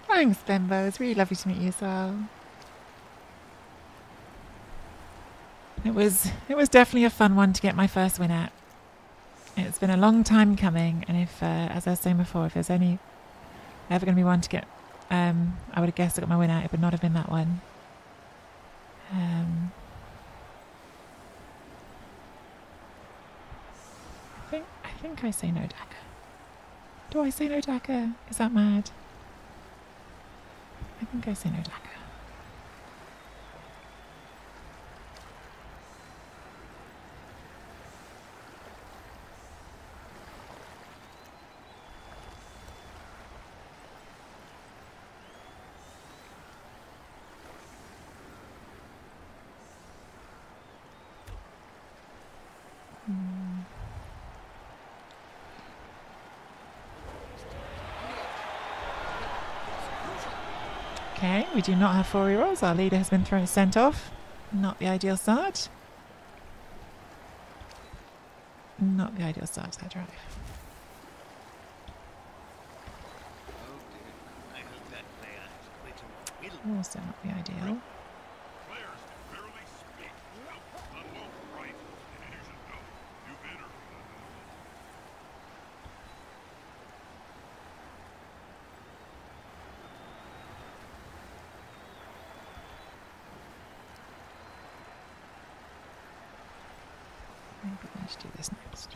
Thanks, Bembo. It's really lovely to meet you as well. It was definitely a fun one to get my first win at. It's been a long time coming, and if, as I was saying before, if there's ever going to be one to get, I would have guessed I got my win at, it would not have been that one. I think I say no Dakar. Do I say no Dakar? Is that mad? I think I say no Dakar. Okay, we do not have 4 rerolls. Our leader has been sent off. Not the ideal start. Not the ideal start to that drive.
Oh dear. I hope that player has quit and will.
Also not the ideal.
Players can barely speak. Unwelcome right. And it isn't no. You better.
Let's do this next.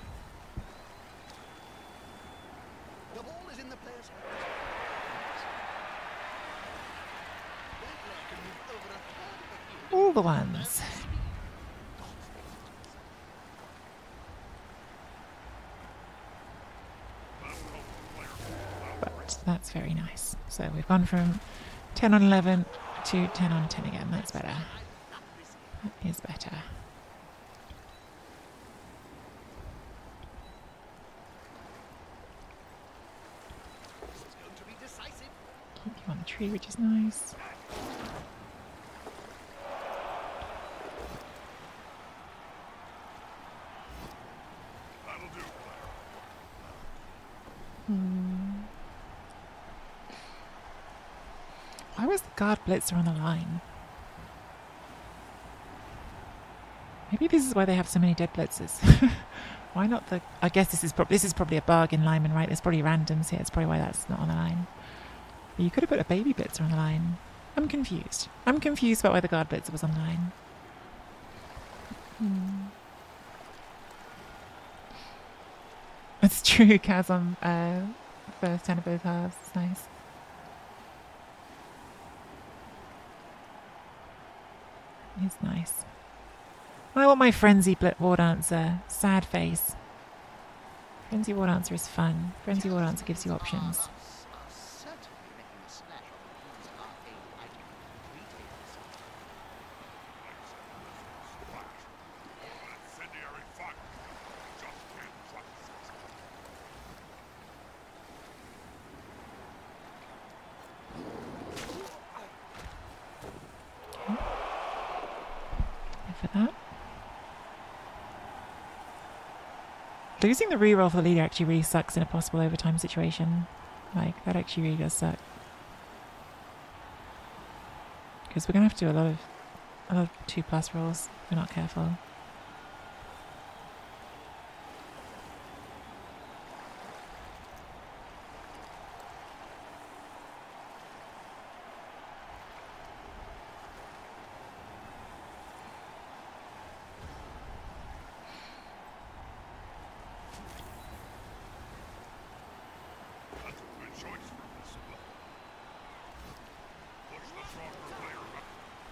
The ball is in the player's hands. That player can move over a third of the field.
All the ones. But that's very nice. So we've gone from 10 on 11 to 10 on 10 again. That's better. That is better.
This is going to be decisive.
Keep you on the tree, which is nice.
That'll do, player.
Why was the guard blitzer on the line? Maybe this is why they have so many dead blitzers. Why not the... I guess this is probably a bargain lineman, right? There's probably randoms here. It's probably why that's not on the line. But you could have put a baby blitzer on the line. I'm confused. I'm confused about why the guard blitzer was on the line. It's true, Kaz on first 10 of both halves. It's nice. It's nice. I want my Frenzy War Dancer. Sad face. Frenzy War Dancer is fun. Frenzy War Dancer gives you options.
Are certainly making a splash on the keys arcade item retailers.
Splash. Incendiary fire. Just can't trust it.
For that. Losing the reroll for the leader actually really sucks in a possible overtime situation. Like, that actually really does suck. Because we're going to have to do a lot of 2+ rolls if we're not careful.
That's a good choice for this spell. Push the stronger player up.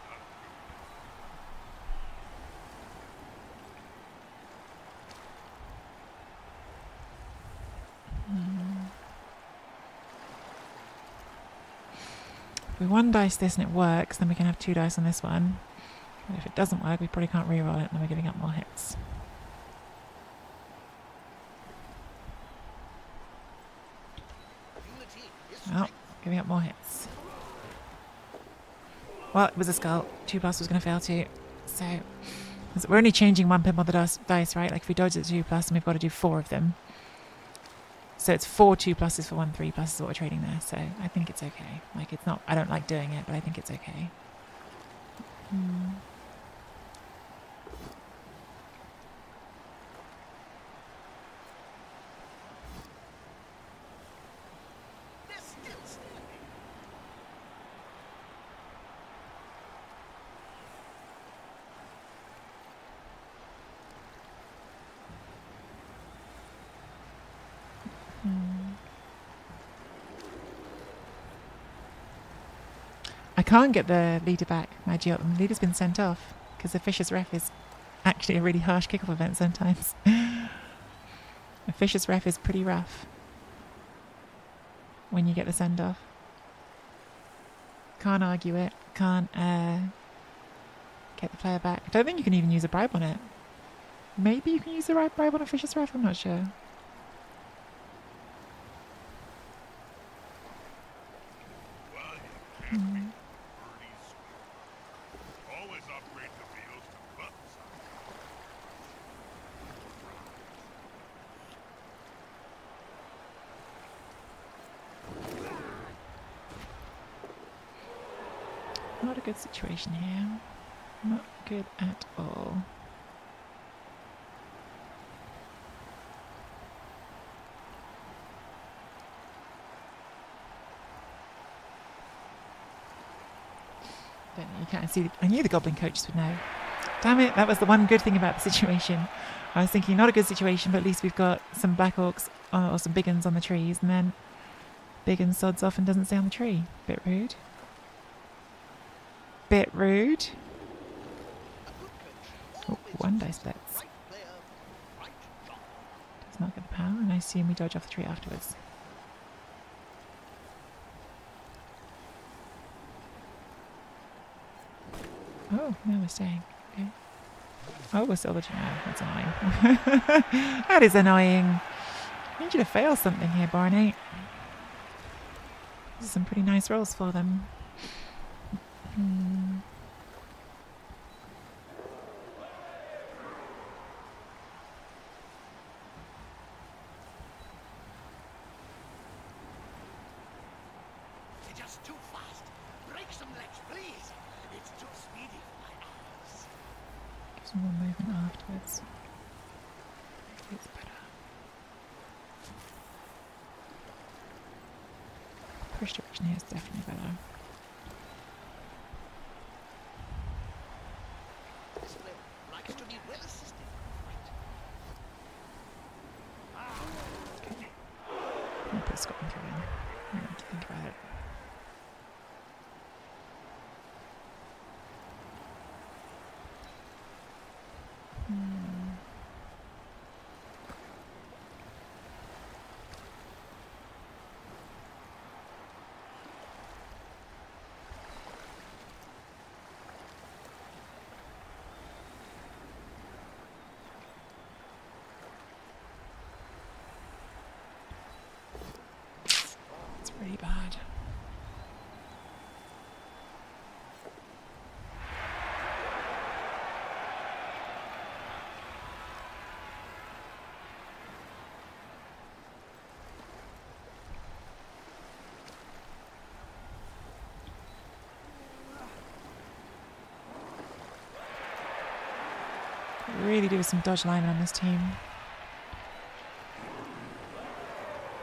That's good.
If we 1 dice this and it works, then we can have 2 dice on this one. But if it doesn't work, we probably can't reroll it, and then we're giving up more hits.
Unity is
Well, giving up more hits. Well, it was a skull. 2+ was going to fail too. So we're only changing 1 pip on the dice, right? Like if we dodge at 2+, and we've got to do 4 of them. So it's 4 2+s for 1 3+ is what we're trading there. So I think it's okay. Like it's not. I don't like doing it, but I think it's okay.
they're still standing.
I can't get the leader back, Maggie. The leader's been sent off because the Fisher's Ref is actually a really harsh kickoff event sometimes. A Fisher's Ref is pretty rough when you get the send off. Can't argue it. Can't get the player back. I don't think you can even use a bribe on it. Maybe you can use a bribe on a Fisher's Ref. I'm not sure.
Well, you can't beat Birdie's score. Always upgrade the field to buttons.
Not a good situation here. Not good at all. Don't know, you can't see. I knew the goblin coaches would know. Damn it, that was the one good thing about the situation. I was thinking not a good situation, but at least we've got some black orcs or some big uns on the trees, and then big un sods off and doesn't stay on the tree. Bit rude. Bit rude. Oh, one dice splits. Does not get the power, and I assume we dodge off the tree afterwards. Oh, no, we're staying. Okay. Oh, we're still dodging. Oh, that's annoying. That is annoying. I need you to fail something here, Barnate. These are some pretty nice rolls for them.
You're just too fast. Break some legs, please. It's too speedy for my eyes.
Give some more movement afterwards. Maybe it's better. Push direction here is definitely better.
This player likes to be well assisted.
Okay. I'm going to put Scotland through in. I don't have to think about it. It's really bad. Really do some dodge linemen on this team.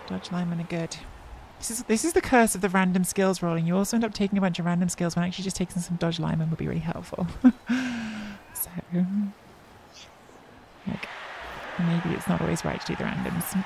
Dodge linemen are good. This is the curse of the random skills rolling. You also end up taking a bunch of random skills when actually just taking some dodge linemen would be really helpful. So, like, maybe it's not always right to do the randoms.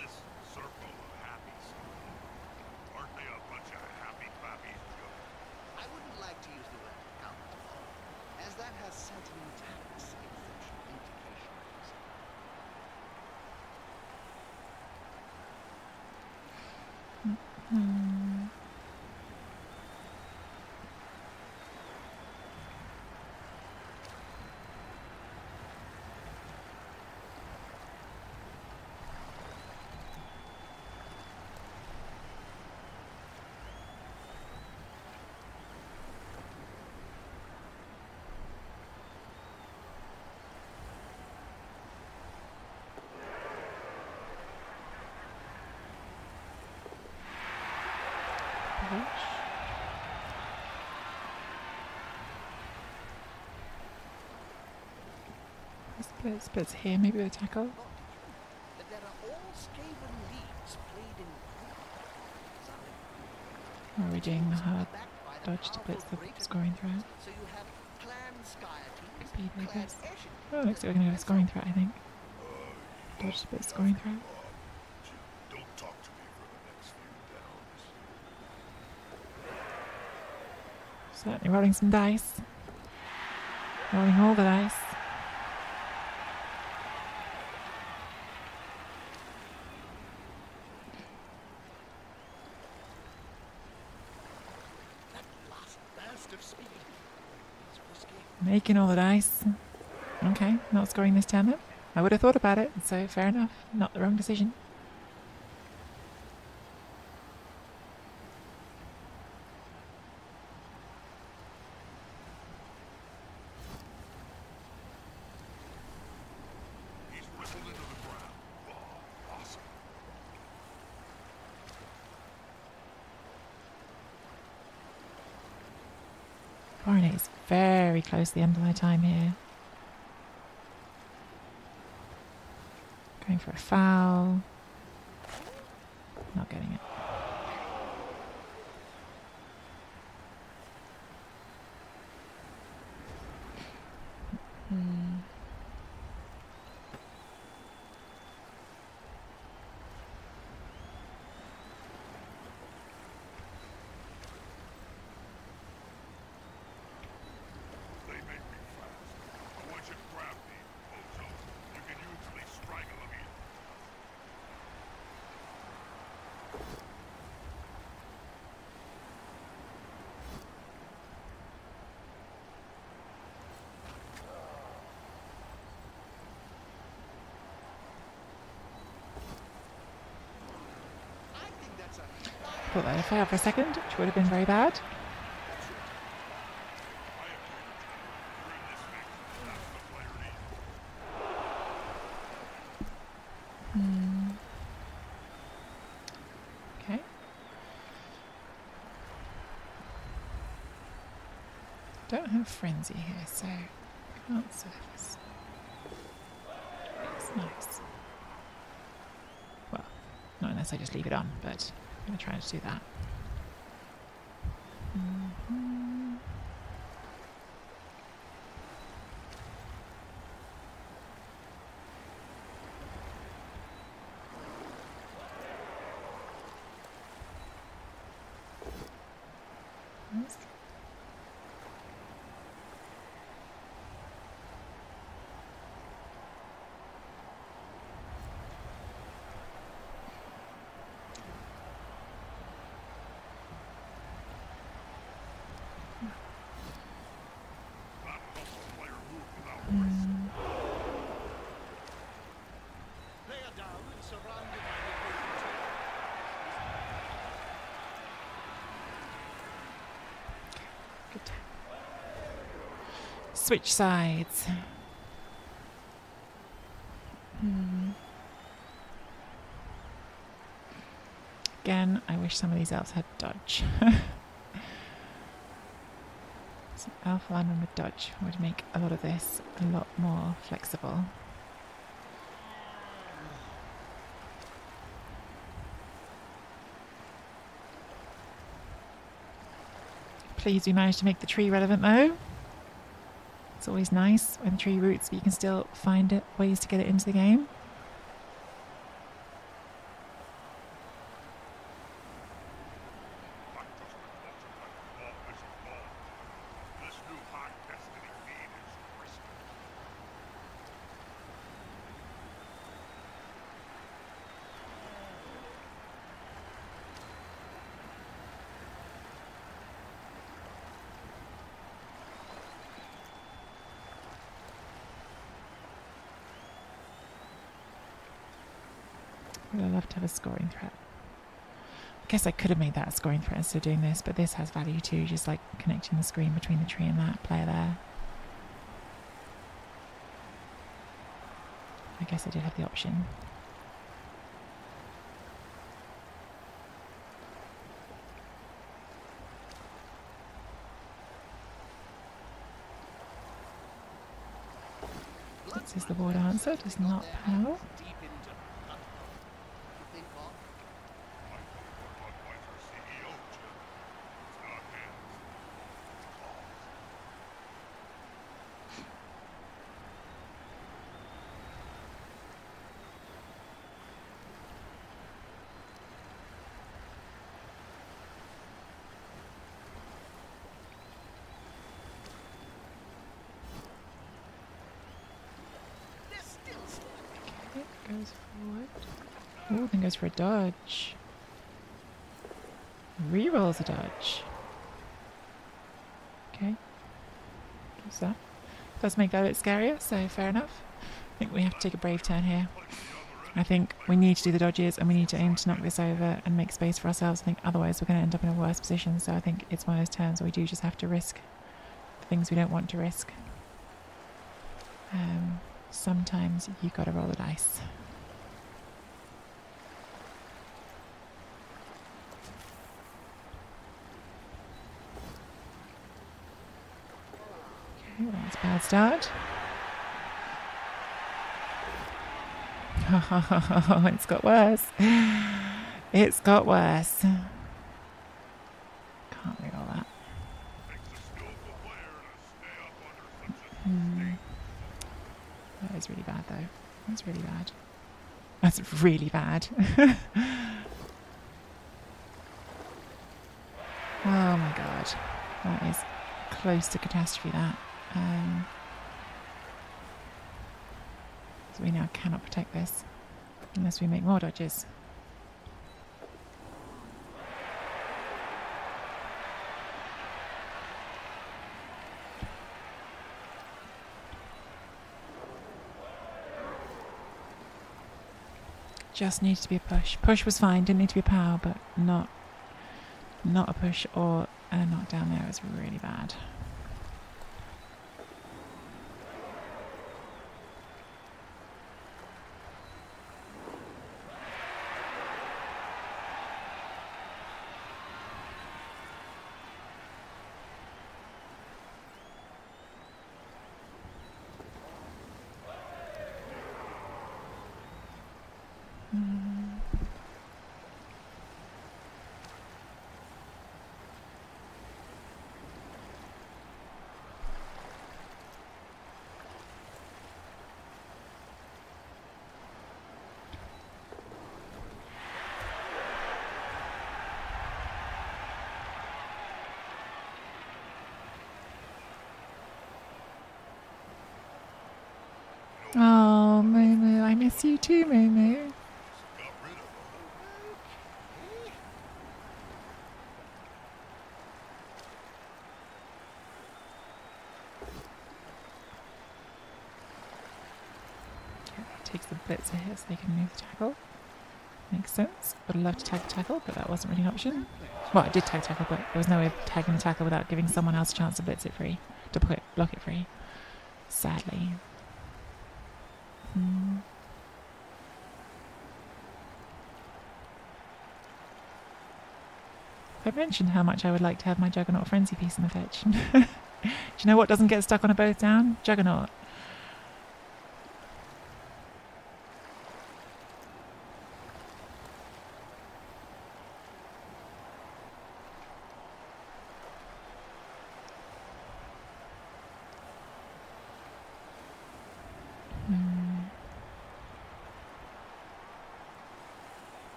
This circle of happy people, aren't they a bunch of happy clappies, Joe?
I wouldn't like to use the word count, as that has certain tax exemption implications.
Splits here, maybe with a tackle.
That there are all Skaven leagues played in
Or are we doing the hard dodge to blitz the scoring threat?
So you have clan Skyer teams,
Could be like
clan
this.
Eshin.
Oh, looks like we're going to have a scoring threat, I think. Dodge to blitz scoring threat.
Don't talk to me for the next few downs.
Certainly rolling some dice. Rolling all the dice.
That last burst of speed is
Making all the dice. Okay, not scoring this turn then. I would have thought about it, so fair enough. Not the wrong decision.
He's whistled into the ground. Oh, awesome.
Barney is very close to the end of my time here. Going for a foul. Not getting it.
They make me fast. But once you grab me, bozo, you can usually strangle them in.
I think that's a
Thought that would fail for a second, which would have been very bad.
You're in this mix. That's the player needs.
Okay. Don't have frenzy here, so can't surface. It's nice. Well, not unless I just leave it on, but I'm going to try to do that. Nice.
Not help a player move without risk.
player down and surrounded by the opponent's
Good. Switch sides. Again, I wish some of these elves had dodge. Some elf lineman with dodge would make a lot of this a lot more flexible. Please we managed to make the tree relevant though. It's always nice when the tree roots, but you can still find ways to get it into the game.
Not just the culture, but all this involved. This new high destiny feed is risky.
Would I love to have a scoring threat? I guess I could have made that a scoring threat instead of doing this, but this has value too, just like connecting the screen between the tree and that player there. I guess I did have the option. This is the board answer, does not panel.
deep into you think, Bob?
My former Budweiser CEO, Jim. It's not him.
They're still
Okay, goes forward. Oh, then goes for a dodge. Rerolls a dodge. Okay. So, does make that a bit scarier, so fair enough. I think we have to take a brave turn here. I think we need to do the dodges and we need to aim to knock this over and make space for ourselves. I think otherwise we're going to end up in a worse position. So I think it's one of those turns where we do just have to risk the things we don't want to risk. Sometimes you got to roll the dice. Okay, well, that's a bad start. Oh, it's got worse. It's got worse. Can't re-roll that. That is really bad, though. That's really bad. That's really bad. Oh my god. That is close to catastrophe, that. So we now cannot protect this unless we make more dodges. Just needs to be a push. Push was fine, didn't need to be a power, but not a push or a knockdown there. It was really bad. Oh, Moo, I miss you too, Moo. Takes the blitzer here so they can move the tackle. Makes sense. Would love to tag the tackle, but that wasn't really an option. Well, I did tag tackle, but there was no way of tagging the tackle without giving someone else a chance to blitz it free, to block it free. Sadly. I've mentioned how much I would like to have my Juggernaut Frenzy piece in the fetch. Do you know what doesn't get stuck on a both down? Juggernaut.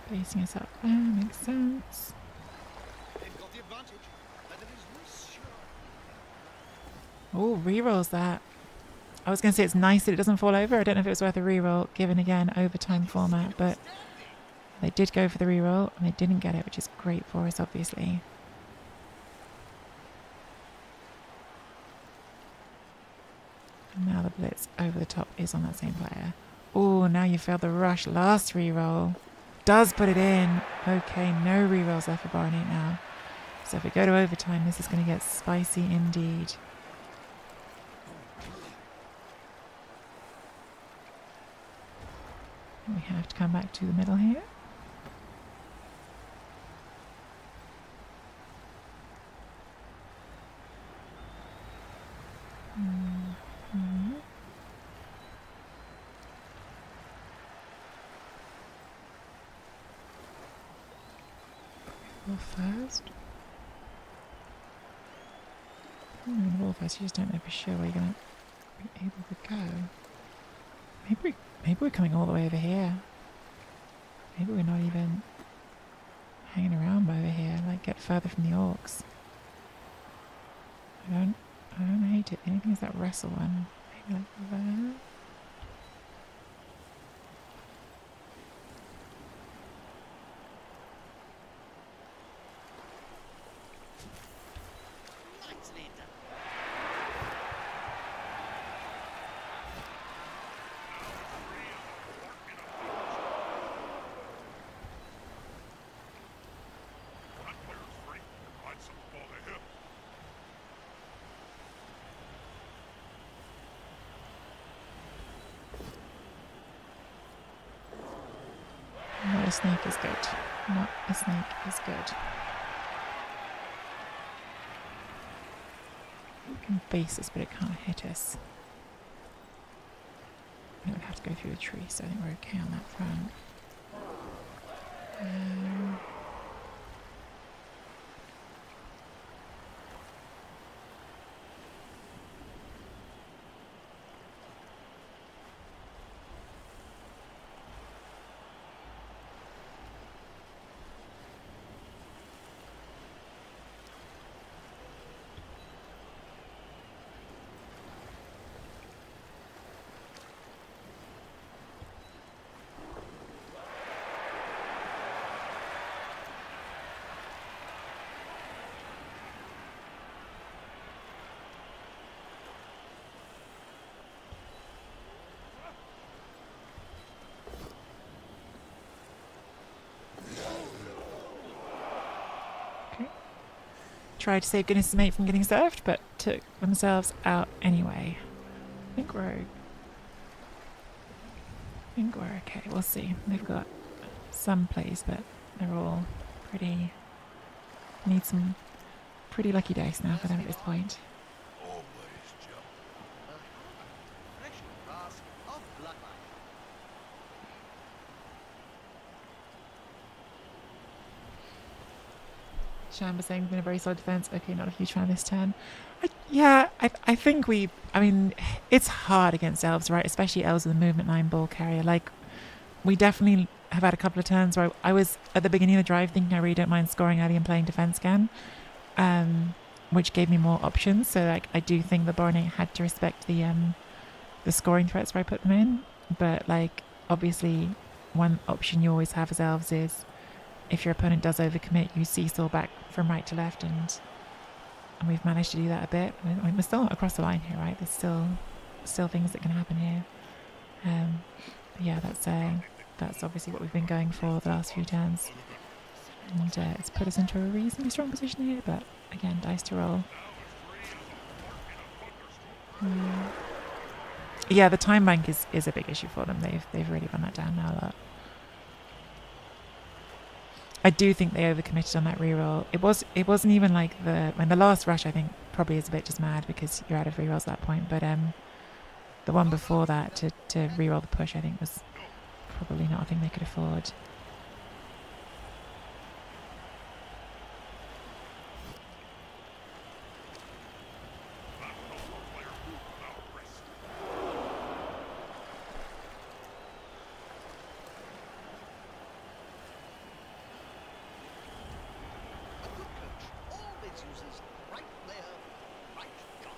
Basing us up there, makes sense.
They've got the advantage, but it is Monsieur.
Oh, rerolls that. I was going to say it's nice that it doesn't fall over. I don't know if it was worth a reroll, given again overtime format, but they did go for the reroll and they didn't get it, which is great for us, obviously. And now the blitz over the top is on that same player. Oh, now you failed the rush last reroll. Does put it in. Okay, no rerolls left for Baronate now. So if we go to overtime, this is going to get spicy indeed. We have to come back to the middle here. First. First, you just don't know for sure where you're going to be able to go. Maybe we're coming all the way over here. Maybe we're not even hanging around over here, like get further from the orcs. I don't hate it. The only thing is that wrestle one. Maybe like there. snake is good. Not a snake is good. It can base us, but it can't hit us. It would have to go through the tree, so I think we're okay on that front. Tried to save goodness mate from getting served, but took themselves out anyway. I think we're okay. We'll see. They've got some plays, but they're all pretty. Need some pretty lucky dice now for them at this point.
Always jump.
Fresh grass of bloodline.
Shamba saying it's been a very solid defense. Okay, not a huge fan this turn. I think I mean, it's hard against elves, right? Especially elves with a movement 9 ball carrier. Like, we definitely have had a couple of turns where I was at the beginning of the drive thinking I really don't mind scoring early and playing defense again, which gave me more options. So like, I do think the Baronate had to respect the scoring threats where I put them in. But like, obviously, one option you always have as elves is, if your opponent does overcommit, you seesaw back from right to left, and we've managed to do that a bit. I mean, we're still not across the line here, right? There's still things that can happen here. But yeah, that's obviously what we've been going for the last few turns, and it's put us into a reasonably strong position here. But again, dice to roll. Yeah, the time bank is a big issue for them. They've really run that down now a lot. I do think they overcommitted on that reroll. It wasn't even like the last rush, I think, probably is a bit just mad because you're out of rerolls at that point. But the one before that to reroll the push, I think, was probably not a thing they could afford.
Uses right player, right job.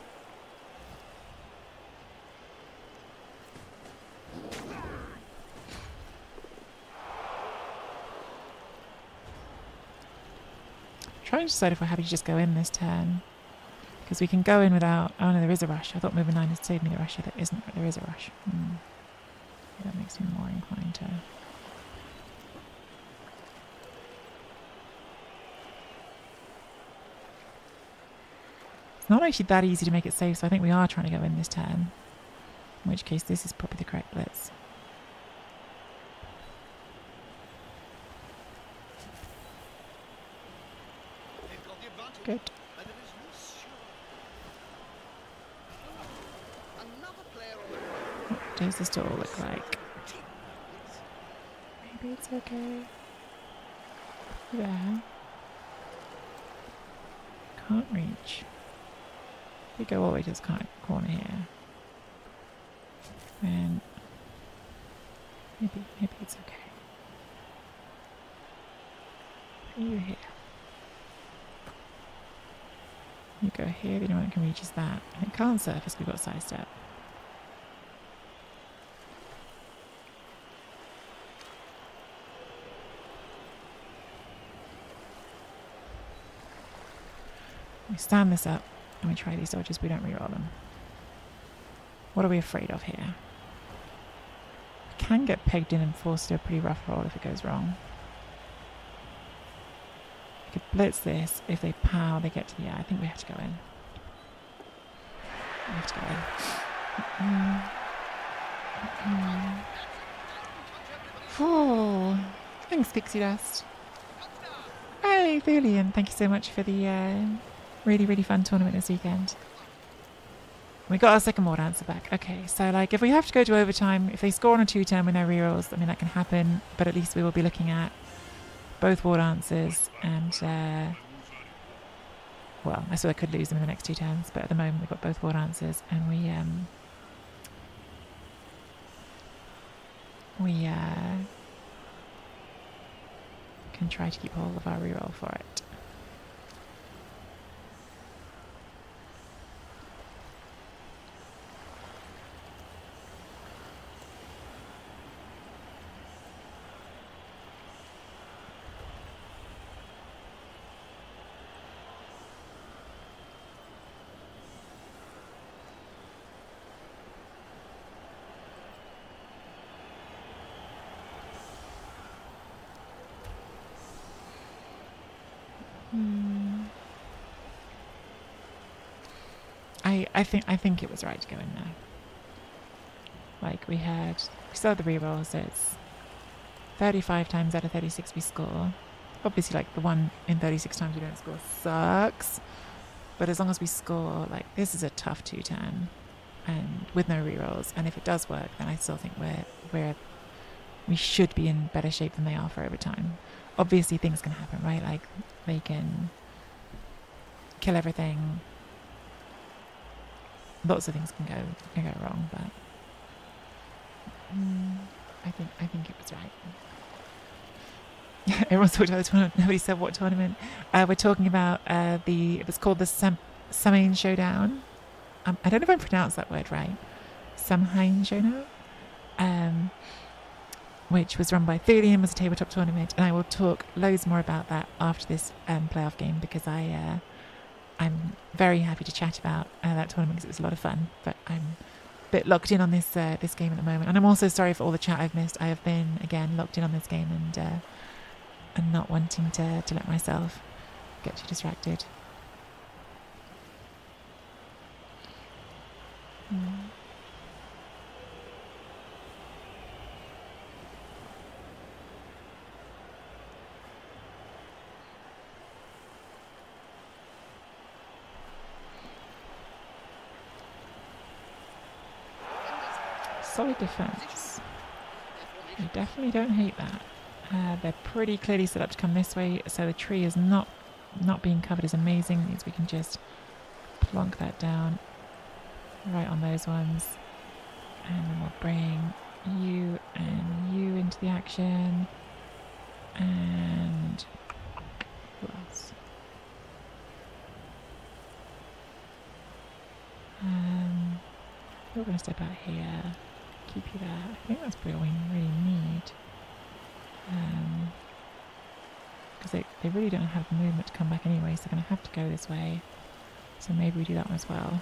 Trying to decide if we're happy to just go in this turn, because we can go in without. Oh no, there is a rush. I thought moving 9 had saved me the rush. There isn't. There is a rush. That makes me more inclined to. It's not actually that easy to make it safe, so I think we are trying to go in this turn. In which case, this is probably the correct blitz. Good. What does this door look like? Maybe it's okay. There. Can't reach. We go all the way to this corner here. And maybe it's okay. Put you here. You go here, the only one that can reach is that. And it can't surface, we've got sidestep. We stand this up and we try these dodges, we don't reroll them. What are we afraid of here? We can get pegged in and forced to a pretty rough roll if it goes wrong. We could blitz this. If they pow, they get to... Yeah, I think we have to go in. We have to go in. Oh, getting Thanks, Pixie Dust. Hey, Thulian. Thank you so much for the really, really fun tournament this weekend. We got our second war dancer back. Okay, so like if we have to go to overtime, if they score on a 2-turn with no rerolls, I mean that can happen, but at least we will be looking at both war dancers and well, I suppose I could lose them in the next 2 turns, but at the moment we've got both war dancers and we can try to keep hold of our reroll for it. I think it was right to go in there. Like we still had the reroll, so it's 35 times out of 36 we score. Obviously, like the one in 36 times we don't score sucks, but as long as we score, like this is a tough 2-turn, and with no rerolls. And if it does work, then I still think we should be in better shape than they are for overtime. Obviously, things can happen, right? Like they can kill everything. Lots of things can go wrong, but I think it was right. Everyone's talking about the tournament. Nobody said what tournament. We're talking about it was called the Samhain Showdown. I don't know if I pronounced that word right. Samhain Showdown. Which was run by Thulian, was a tabletop tournament, and I will talk loads more about that after this playoff game because I'm very happy to chat about that tournament because it was a lot of fun. But I'm a bit locked in on this game at the moment, and I'm also sorry for all the chat I've missed. I have been again locked in on this game and not wanting to let myself get too distracted. Solid defense. I definitely don't hate that. They're pretty clearly set up to come this way, so the tree is not being covered is amazing. Means we can just plonk that down right on those ones, and then we'll bring you and you into the action. And who else? We're going to step out here. Keep you there. I think that's probably all we really need. Because they really don't have the movement to come back anyway, so they're going to have to go this way. So maybe we do that one as well.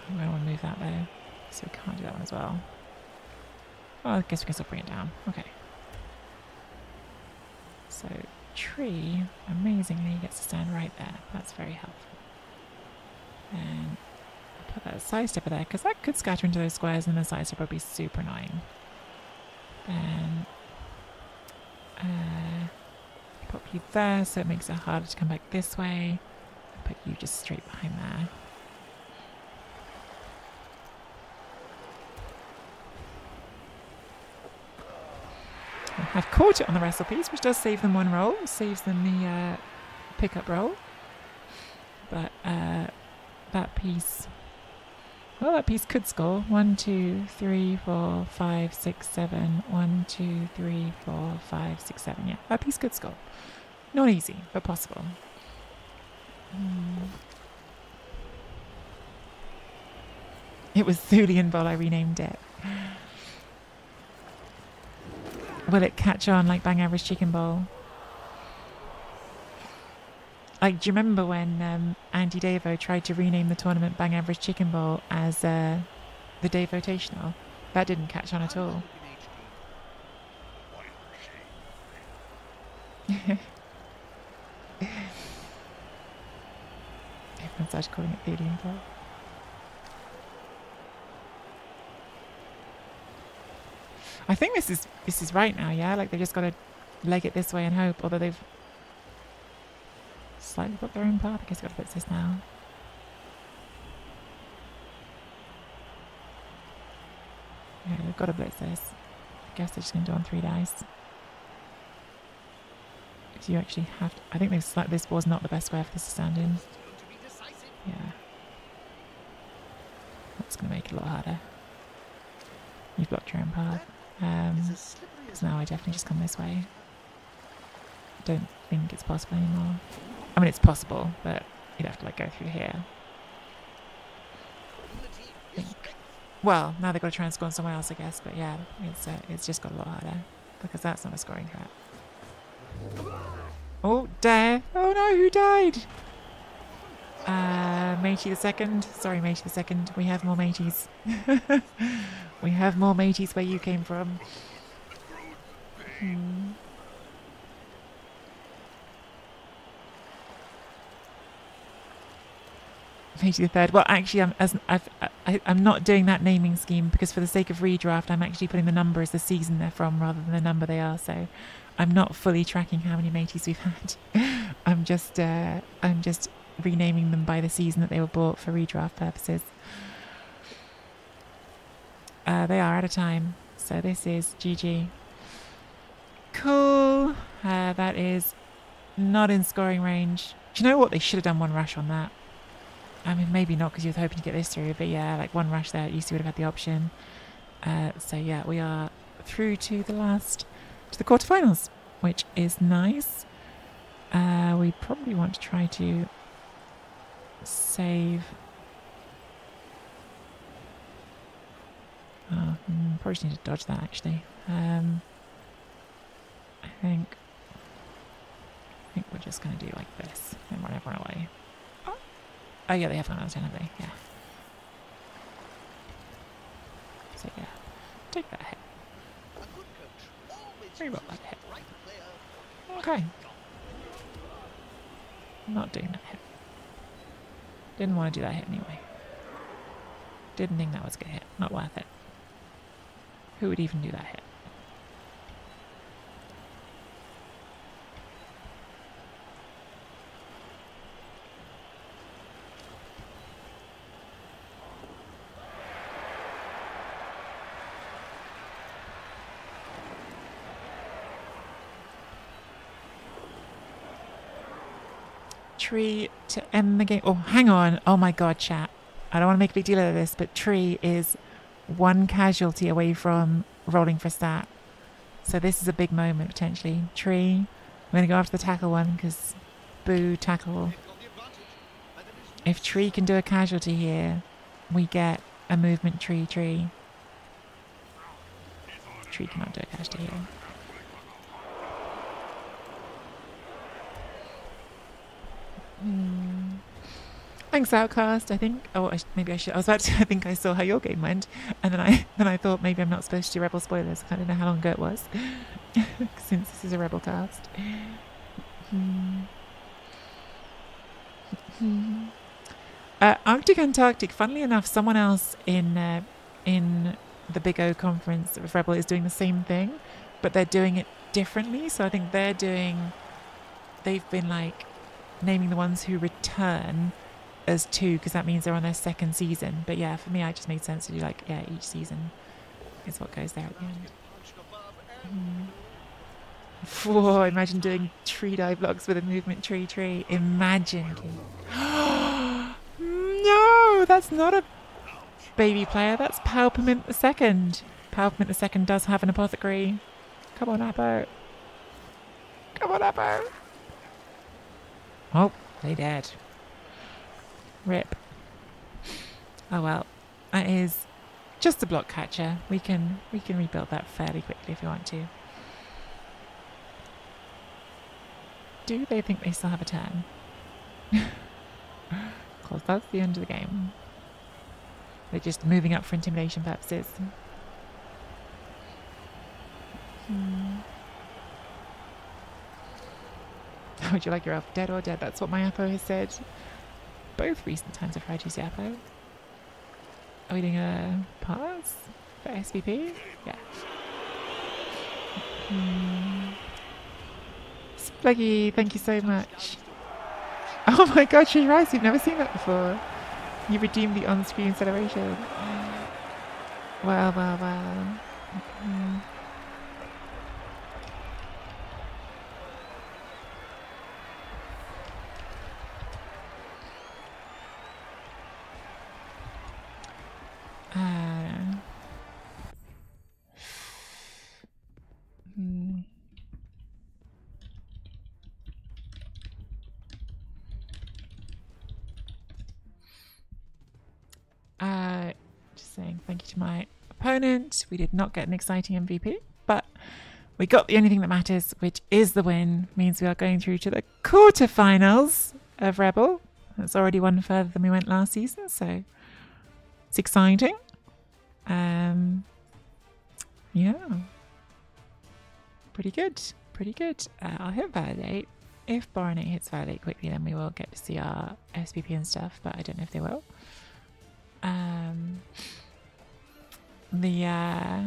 I don't want to move that though, so we can't do that one as well. Well, I guess we can still bring it down. Okay. So, tree, amazingly, gets to stand right there. That's very helpful. And put that side stepper there, because that could scatter into those squares and the side stepper would be super annoying. Then pop you there so it makes it harder to come back this way. Put you just straight behind there. I have caught it on the wrestle piece, which does save them one roll, saves them the pickup roll. But that piece, well, that piece could score 1, 2, 3, 4, 5, 6, 7. 1, 2, 3, 4, 5, 6, 7. Yeah, that piece could score. Not easy, but possible. It was Thulian Bowl, I renamed it. Will it catch on like Bang Average Chicken Bowl? Like, do you remember when Andy Davo tried to rename the tournament Bang Average Chicken Bowl as the Day Votational? That didn't catch on at all. Everyone started calling it Thulian Bowl. I think this is right now, yeah? Like, they've just got to leg it this way and hope, although they've slightly got their own path. I guess I've got to blitz this now. Yeah, they've got to blitz this. I guess they're just going to do on 3 dice. So you actually have to... I think this was not the best square for this to stand in. Yeah. That's going to make it a lot harder. You've blocked your own path. Because now I definitely just come this way. Don't think it's possible anymore. I mean, it's possible, but you'd have to like go through here. I think. Well, now they've got to try and score on somewhere else, I guess. But yeah, it's just got a lot harder because that's not a scoring threat. Oh, dare! Oh no, who died? Matey the second. Sorry, Matey the second. We have more mateys. We have more mateys where you came from. Matey the third. Well, actually, I'm not doing that naming scheme because for the sake of redraft, I'm actually putting the number as the season they're from rather than the number they are. So, I'm not fully tracking how many mateys we've had. I'm just renaming them by the season that they were bought for redraft purposes. They are out of time, so this is GG. Cool. That is not in scoring range. Do you know what? They should have done one rush on that. I mean, maybe not because you were hoping to get this through, but yeah, like one rush there, at least you would have had the option. So yeah, we are through to the quarterfinals, which is nice. We probably want to try to save. Oh, probably just need to dodge that actually. I think we're just going to do like this and run everyone away. Oh yeah, they have gone out of 10, have they? Yeah. So yeah, take that hit. Reroll that hit. Okay. Not doing that hit. Didn't want to do that hit anyway. Didn't think that was a good hit. Not worth it. Who would even do that hit? Tree to end the game. Oh, hang on. Oh my god, chat. I don't want to make a big deal out of this, but Tree is 1 casualty away from rolling for stat. So this is a big moment, potentially. Tree, we're going to go after the tackle one, because boo, tackle. If Tree can do a casualty here, we get a movement Tree. Tree cannot do a casualty here. Thanks, Outcast. I think. Oh, maybe I should. I was about to. I think I saw how your game went, and then I thought maybe I'm not supposed to do Rebel spoilers. I don't know how long ago it was, since this is a Rebel cast. Arctic Antarctic. Funnily enough, someone else in the Big O conference of Rebel is doing the same thing, but they're doing it differently. So I think they've been like naming the ones who return as 2 because that means they're on their 2nd season. But yeah, for me, it just made sense to do like, yeah, each season is what goes there at the end. Whoa, imagine doing tree dive blocks with a movement tree. Imagine. No, that's not a baby player. That's Palpament the Second. Palpament the Second does have an apothecary. Come on, Appo. Come on, Appo. Oh, they dead. Rip. Oh well, that is just a block catcher. We can rebuild that fairly quickly if we want to. Do they think they still have a turn? Because that's the end of the game. They're just moving up for intimidation purposes. How would you like your elf? Dead or dead? That's what my Appo has said. Both recent times I've tried to use the Appo. Are we doing a pass for SVP? Yeah. Spluggy, thank you so much. Oh my god, Shiraz, you've never seen that before. You redeemed the on-screen celebration. Well, well, well. Just saying thank you to my opponent. We did not get an exciting MVP, but we got the only thing that matters, which is the win. Means we are going through to the quarterfinals of Rebel. That's already one further than we went last season, so it's exciting. Yeah, pretty good, pretty good. I'll hit validate. If Baronate hits validate quickly, then we will get to see our SPP and stuff, but I don't know if they will. The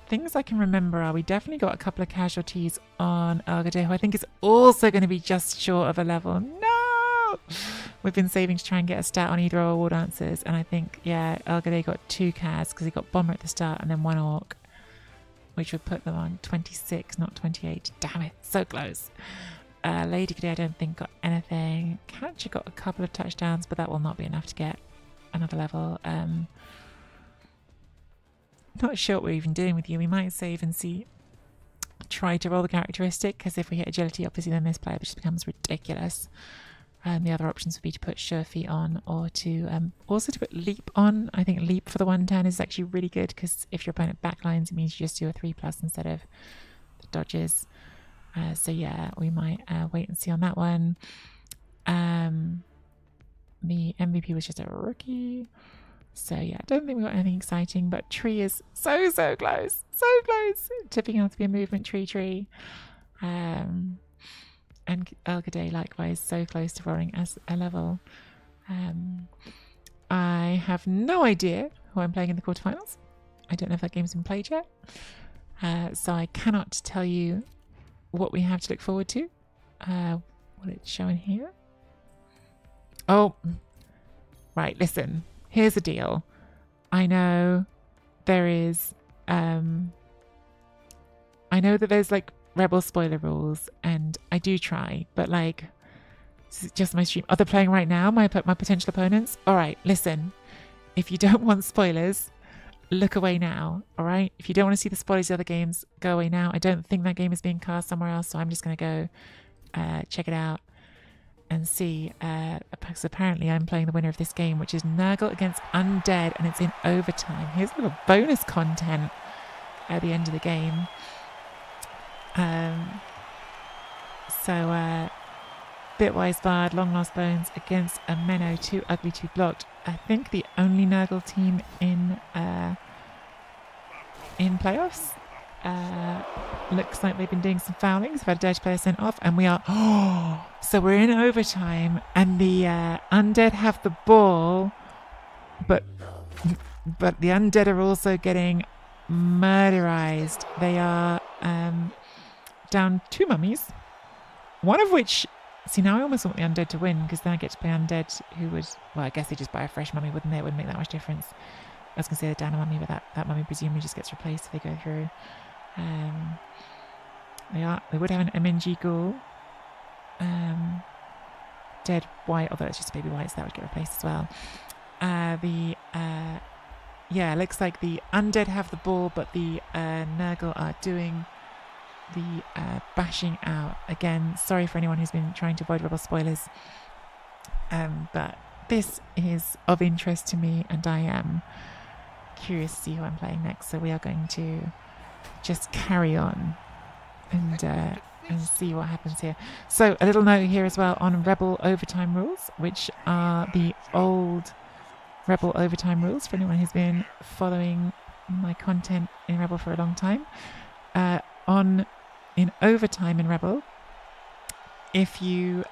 things I can remember are we definitely got a couple of casualties on Elgade, who I think is also going to be just short of a level. No! We've been saving to try and get a stat on either of our war dancers, and I think, yeah, Elgade got 2 Cas because he got Bomber at the start and then 1 Orc, which would put them on 26, not 28. Damn it, so close. Lady G'day I don't think got anything. Catcher got a couple of touchdowns, but that will not be enough to get another level. Not sure what we're even doing with you. We might save and see. Try to roll the characteristic, because if we hit agility, obviously then this player just becomes ridiculous. The other options would be to put Sure Feet on, or to also to put Leap on. I think Leap for the 1 turn is actually really good, because if your opponent backlines, it means you just do a 3+ instead of the dodges. So yeah, we might wait and see on that one. The MVP was just a rookie. So yeah, I don't think we got anything exciting, but Tree is so close to being able to be a movement tree. And Elgade likewise so close to rolling as a level. I have no idea who I'm playing in the quarterfinals. I don't know if that game's been played yet. So I cannot tell you what we have to look forward to. What it's showing here. Oh, right, listen. Here's the deal. I know there is I know that there's like Rebel spoiler rules, and I do try, but like, this is just my stream. Are they playing right now, my potential opponents? All right, listen. If you don't want spoilers, look away now, all right? If you don't want to see the spoilers of other games, go away now. I don't think that game is being cast somewhere else, so I'm just going to go check it out and see. Because apparently I'm playing the winner of this game, which is Nurgle against Undead, and it's in overtime. Here's a little bonus content at the end of the game. Bitwise Bard, Long Lost Bones against a Menno, Too Ugly, Too Blocked. I think the only Nurgle team in playoffs. Looks like they've been doing some fouling. They've had a dirty player sent off, and we are. So we're in overtime, and the Undead have the ball, but the Undead are also getting murderized. They are down 2 mummies, one of which. See, now I almost want the Undead to win, because then I get to play Undead, who would, well, I guess they just buy a fresh mummy, wouldn't they? It wouldn't make that much difference. I was going to say they're down a mummy, but that mummy presumably just gets replaced if they go through. They would have an MNG ghoul. Dead white, although it's just a baby white, so that would get replaced as well. Yeah, it looks like the Undead have the ball, but the Nurgle are doing the bashing out. Again, sorry for anyone who's been trying to avoid Rebel spoilers, but this is of interest to me, and I am curious to see who I'm playing next. So we are going to just carry on and see what happens here. So a little note here as well on Rebel overtime rules, which are the old Rebel overtime rules for anyone who's been following my content in Rebel for a long time. In overtime in Rebel, if you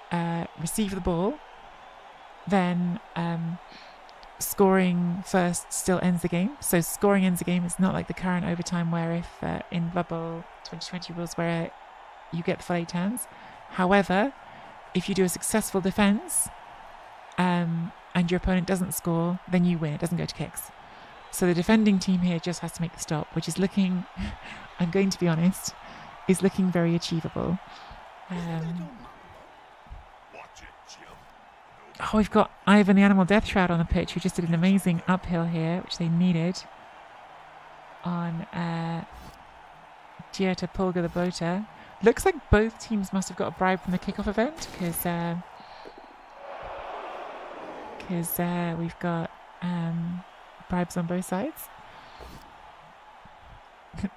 receive the ball, then scoring first still ends the game. So scoring ends the game. It's not like the current overtime where if in Blood Bowl 2020 rules where you get the full 8 turns. However, if you do a successful defense and your opponent doesn't score, then you win. It doesn't go to kicks. So the defending team here just has to make the stop, which is looking, I'm going to be honest, is looking very achievable. Oh, we've got Ivan the Animal Death Shroud on the pitch, who just did an amazing uphill here, which they needed, on Gieta Pulga the Bloater. Looks like both teams must have got a bribe from the kickoff event, because we've got bribes on both sides.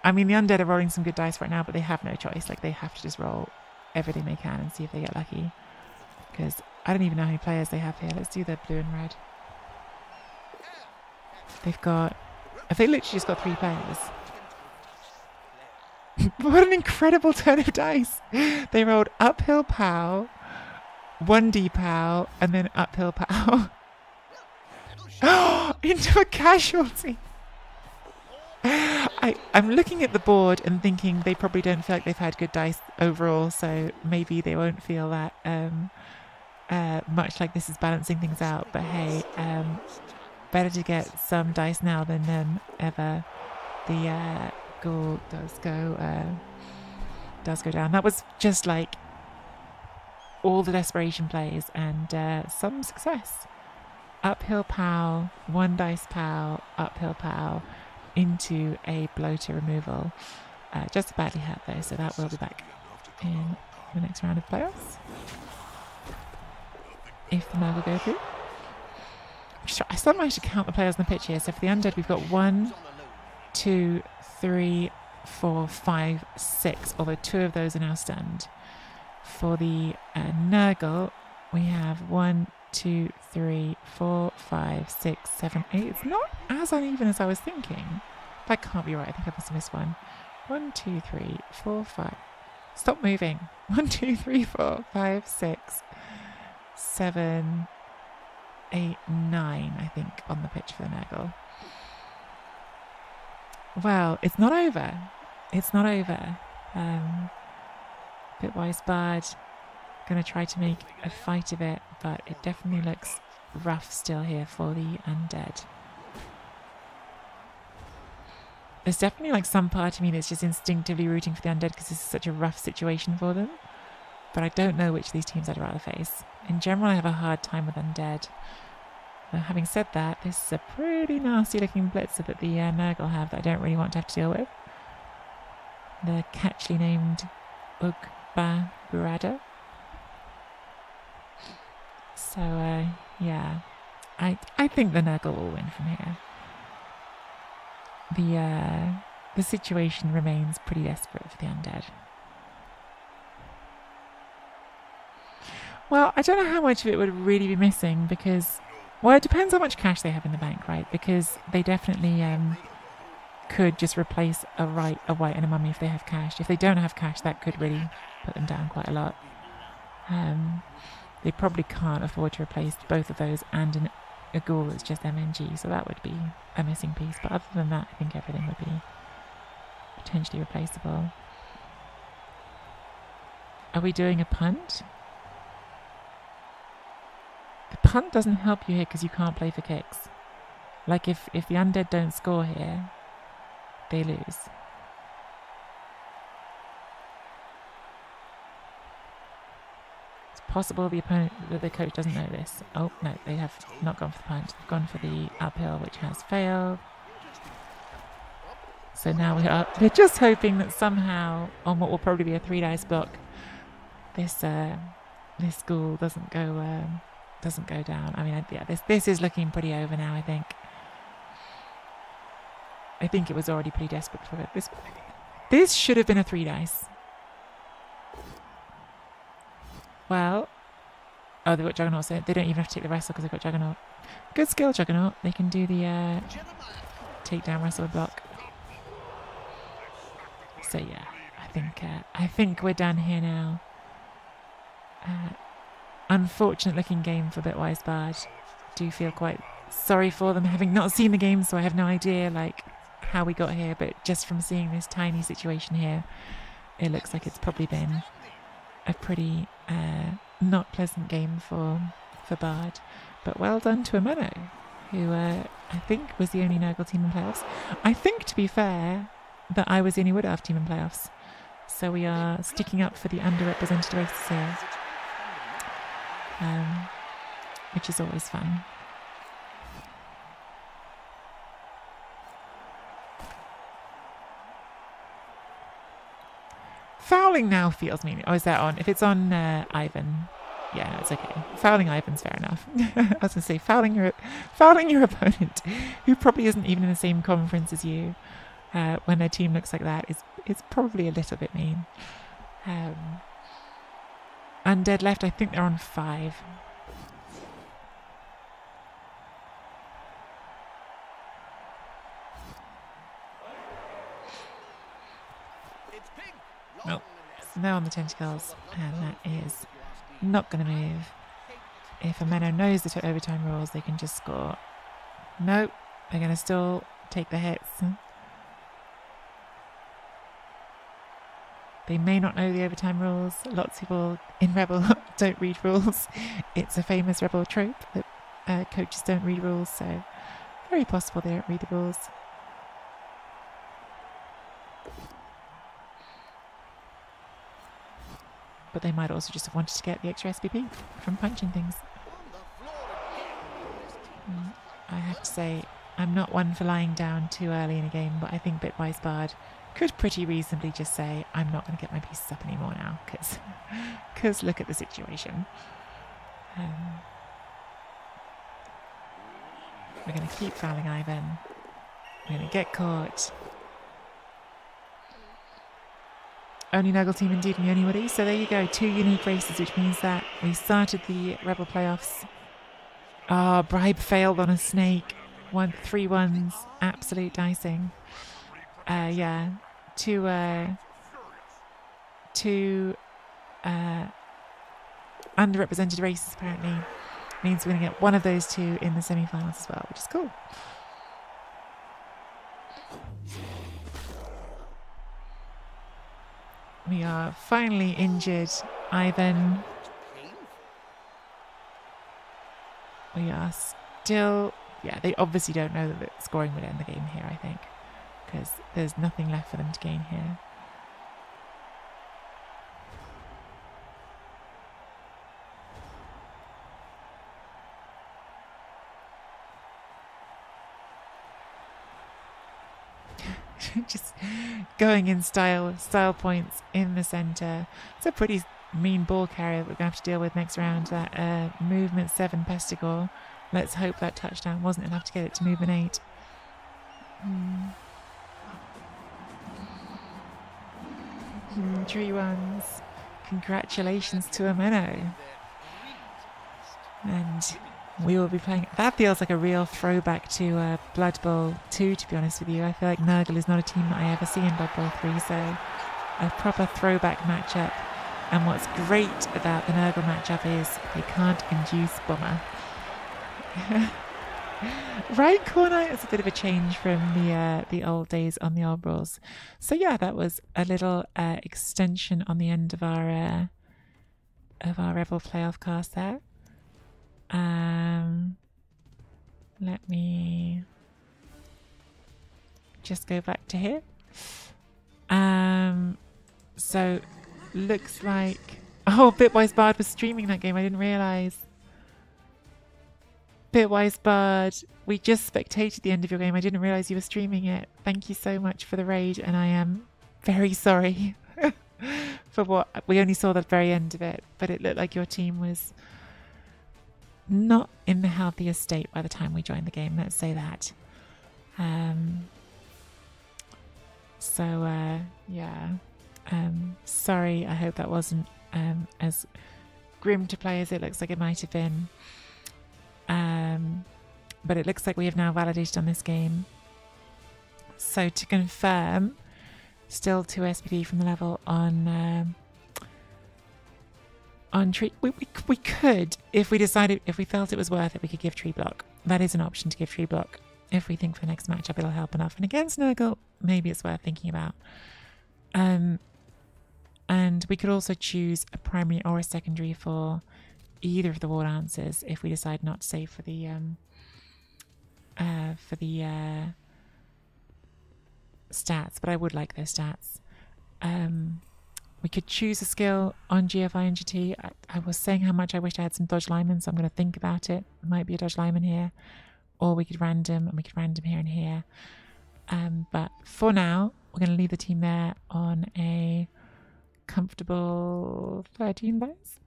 I mean, the Undead are rolling some good dice right now, but they have no choice. Like, they have to just roll everything they can and see if they get lucky. Because I don't even know how many players they have here. Let's do the blue and red. They've got... Have they literally just got 3 players? What an incredible turn of dice. They rolled uphill pow, 1D pow, and then uphill pow. Into a casualty. I'm looking at the board and thinking they probably don't feel like they've had good dice overall, so maybe they won't feel that much like this is balancing things out. But hey, better to get some dice now than ever. The goal does go down. That was just like all the desperation plays and some success. Uphill pow, 1 dice pow, uphill pow, into a bloater removal. Just badly hurt though, so that will be back in the next round of playoffs. If the Nurgle go through. I still managed to count the players on the pitch here. So for the Undead, we've got 1, 2, 3, 4, 5, 6, although 2 of those are now stunned. For the Nurgle, we have 1, 2, 3, 4, 5, 6, 7, 8. It's not as uneven as I was thinking. That can't be right. I think I must have missed one. 1, 2, 3, 4, 5. Stop moving. 1, 2, 3, 4, 5, 6, 7, 8, 9, I think, on the pitch for the Nurgle. Well, it's not over. It's not over. Bitwise Bard going to try to make a fight of it, but it definitely looks rough still here for the Undead. There's definitely like some part of me that's just instinctively rooting for the Undead because this is such a rough situation for them. But I don't know which of these teams I'd rather face. In general, I have a hard time with Undead. Having said that, this is a pretty nasty looking blitzer that the Nurgle have that I don't really want to have to deal with. The catchily named Ugba Burada. So, yeah, I think the Nurgle will win from here. The situation remains pretty desperate for the Undead. Well, I don't know how much of it would really be missing because, well, it depends how much cash they have in the bank, right? Because they definitely could just replace a white and a mummy if they have cash. If they don't have cash, that could really put them down quite a lot. They probably can't afford to replace both of those and a ghoul that's just MNG, so that would be a missing piece. But other than that, I think everything would be potentially replaceable. Are we doing a punt? The punt doesn't help you here because you can't play for kicks. Like if the Undead don't score here, they lose. It's possible the opponent, that the coach doesn't know this. Oh no, they have not gone for the punt. They've gone for the uphill, which has failed. So now we're just hoping that somehow on what will probably be a 3 dice block, this ghoul doesn't go down. I mean, yeah, this is looking pretty over now, I think. I think it was already pretty desperate for it. This should have been a 3 dice. Well, oh, they've got Juggernaut, so they don't even have to take the wrestle because they've got Juggernaut. Good skill, Juggernaut. They can do the takedown wrestle with block. So yeah, I think we're done here now. Unfortunate looking game for Bitwise Bard. Do feel quite sorry for them, having not seen the game, so I have no idea like how we got here, but just from seeing this tiny situation here, it looks like it's probably been a pretty not pleasant game for Bard. But well done to Amano, who I think was the only Nurgle team in playoffs. I think, to be fair, that I was the only Wood Elf team in playoffs. So we are sticking up for the underrepresented races here, which is always fun. Fouling now feels mean. Oh, is that on? If it's on Ivan, yeah, no, it's okay. Fouling Ivan's fair enough. I was going to say fouling your opponent, who probably isn't even in the same conference as you, when their team looks like that, is probably a little bit mean. Undead left, I think they're on 5. Nope. So now on the tentacles, and that is not going to move. If Ameno knows the overtime rules, they can just score. Nope, they're going to still take the hits. They may not know the overtime rules. Lots of people in Rebel don't read rules. It's a famous Rebel trope that coaches don't read rules, so very possible they don't read the rules. But they might also just have wanted to get the extra SPP from punching things. I have to say, I'm not one for lying down too early in a game, but I think Bitwise Bard could pretty reasonably just say, I'm not going to get my pieces up anymore now, because look at the situation. We're going to keep fouling Ivan. We're going to get caught. Only Nurgle team indeed, and the only Woody. So there you go, 2 unique races, which means that we started the Rebel playoffs. Ah, Bribe failed on a snake. 3 ones, absolute dicing. Yeah, two underrepresented races apparently means we're going to get one of those 2 in the semi-finals as well, which is cool. We are finally injured, Ivan. We are still... Yeah, they obviously don't know that scoring would end the game here, I think, because there's nothing left for them to gain here. Just going in style points in the centre. It's a pretty mean ball carrier that we're going to have to deal with next round. That movement 7 Pestigore. Let's hope that touchdown wasn't enough to get it to movement 8. Tree ones. Congratulations to Ameno. And we will be playing... That feels like a real throwback to Blood Bowl 2, to be honest with you. I feel like Nurgle is not a team that I ever see in Blood Bowl 3, so a proper throwback matchup. And what's great about the Nurgle matchup is they can't induce Bomber. Right corner is a bit of a change from the old days on the old rules. So yeah, that was a little extension on the end of our Rebel playoff cast there. Let me just go back to here. So looks like, oh, Bitwise Bard was streaming that game. I didn't realise. Bitwise Bard, we just spectated the end of your game. I didn't realise you were streaming it. Thank you so much for the raid, and I am very sorry for what we only saw the very end of it. But it looked like your team was not in the healthiest state by the time we joined the game, let's say that. Yeah. Sorry, I hope that wasn't as grim to play as it looks like it might have been. But it looks like we have now validated on this game. So to confirm, still 2 SPD from the level on On tree, we could, if we decided, if we felt it was worth it, we could give tree block. That is an option to give tree block. If we think for the next matchup it'll help enough. And against Nurgle, maybe it's worth thinking about. And we could also choose a primary or a secondary for either of the ward answers if we decide not to save for the stats. But I would like those stats. We could choose a skill on GFI and GT. I was saying how much I wish I had some dodge linemen, so I'm going to think about it. Might be a dodge lineman here. Or we could random, and we could random here and here. But for now, we're going to leave the team there on a comfortable 13 buys.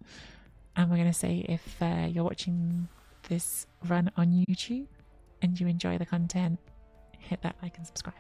And we're going to say if you're watching this run on YouTube and you enjoy the content, hit that like and subscribe.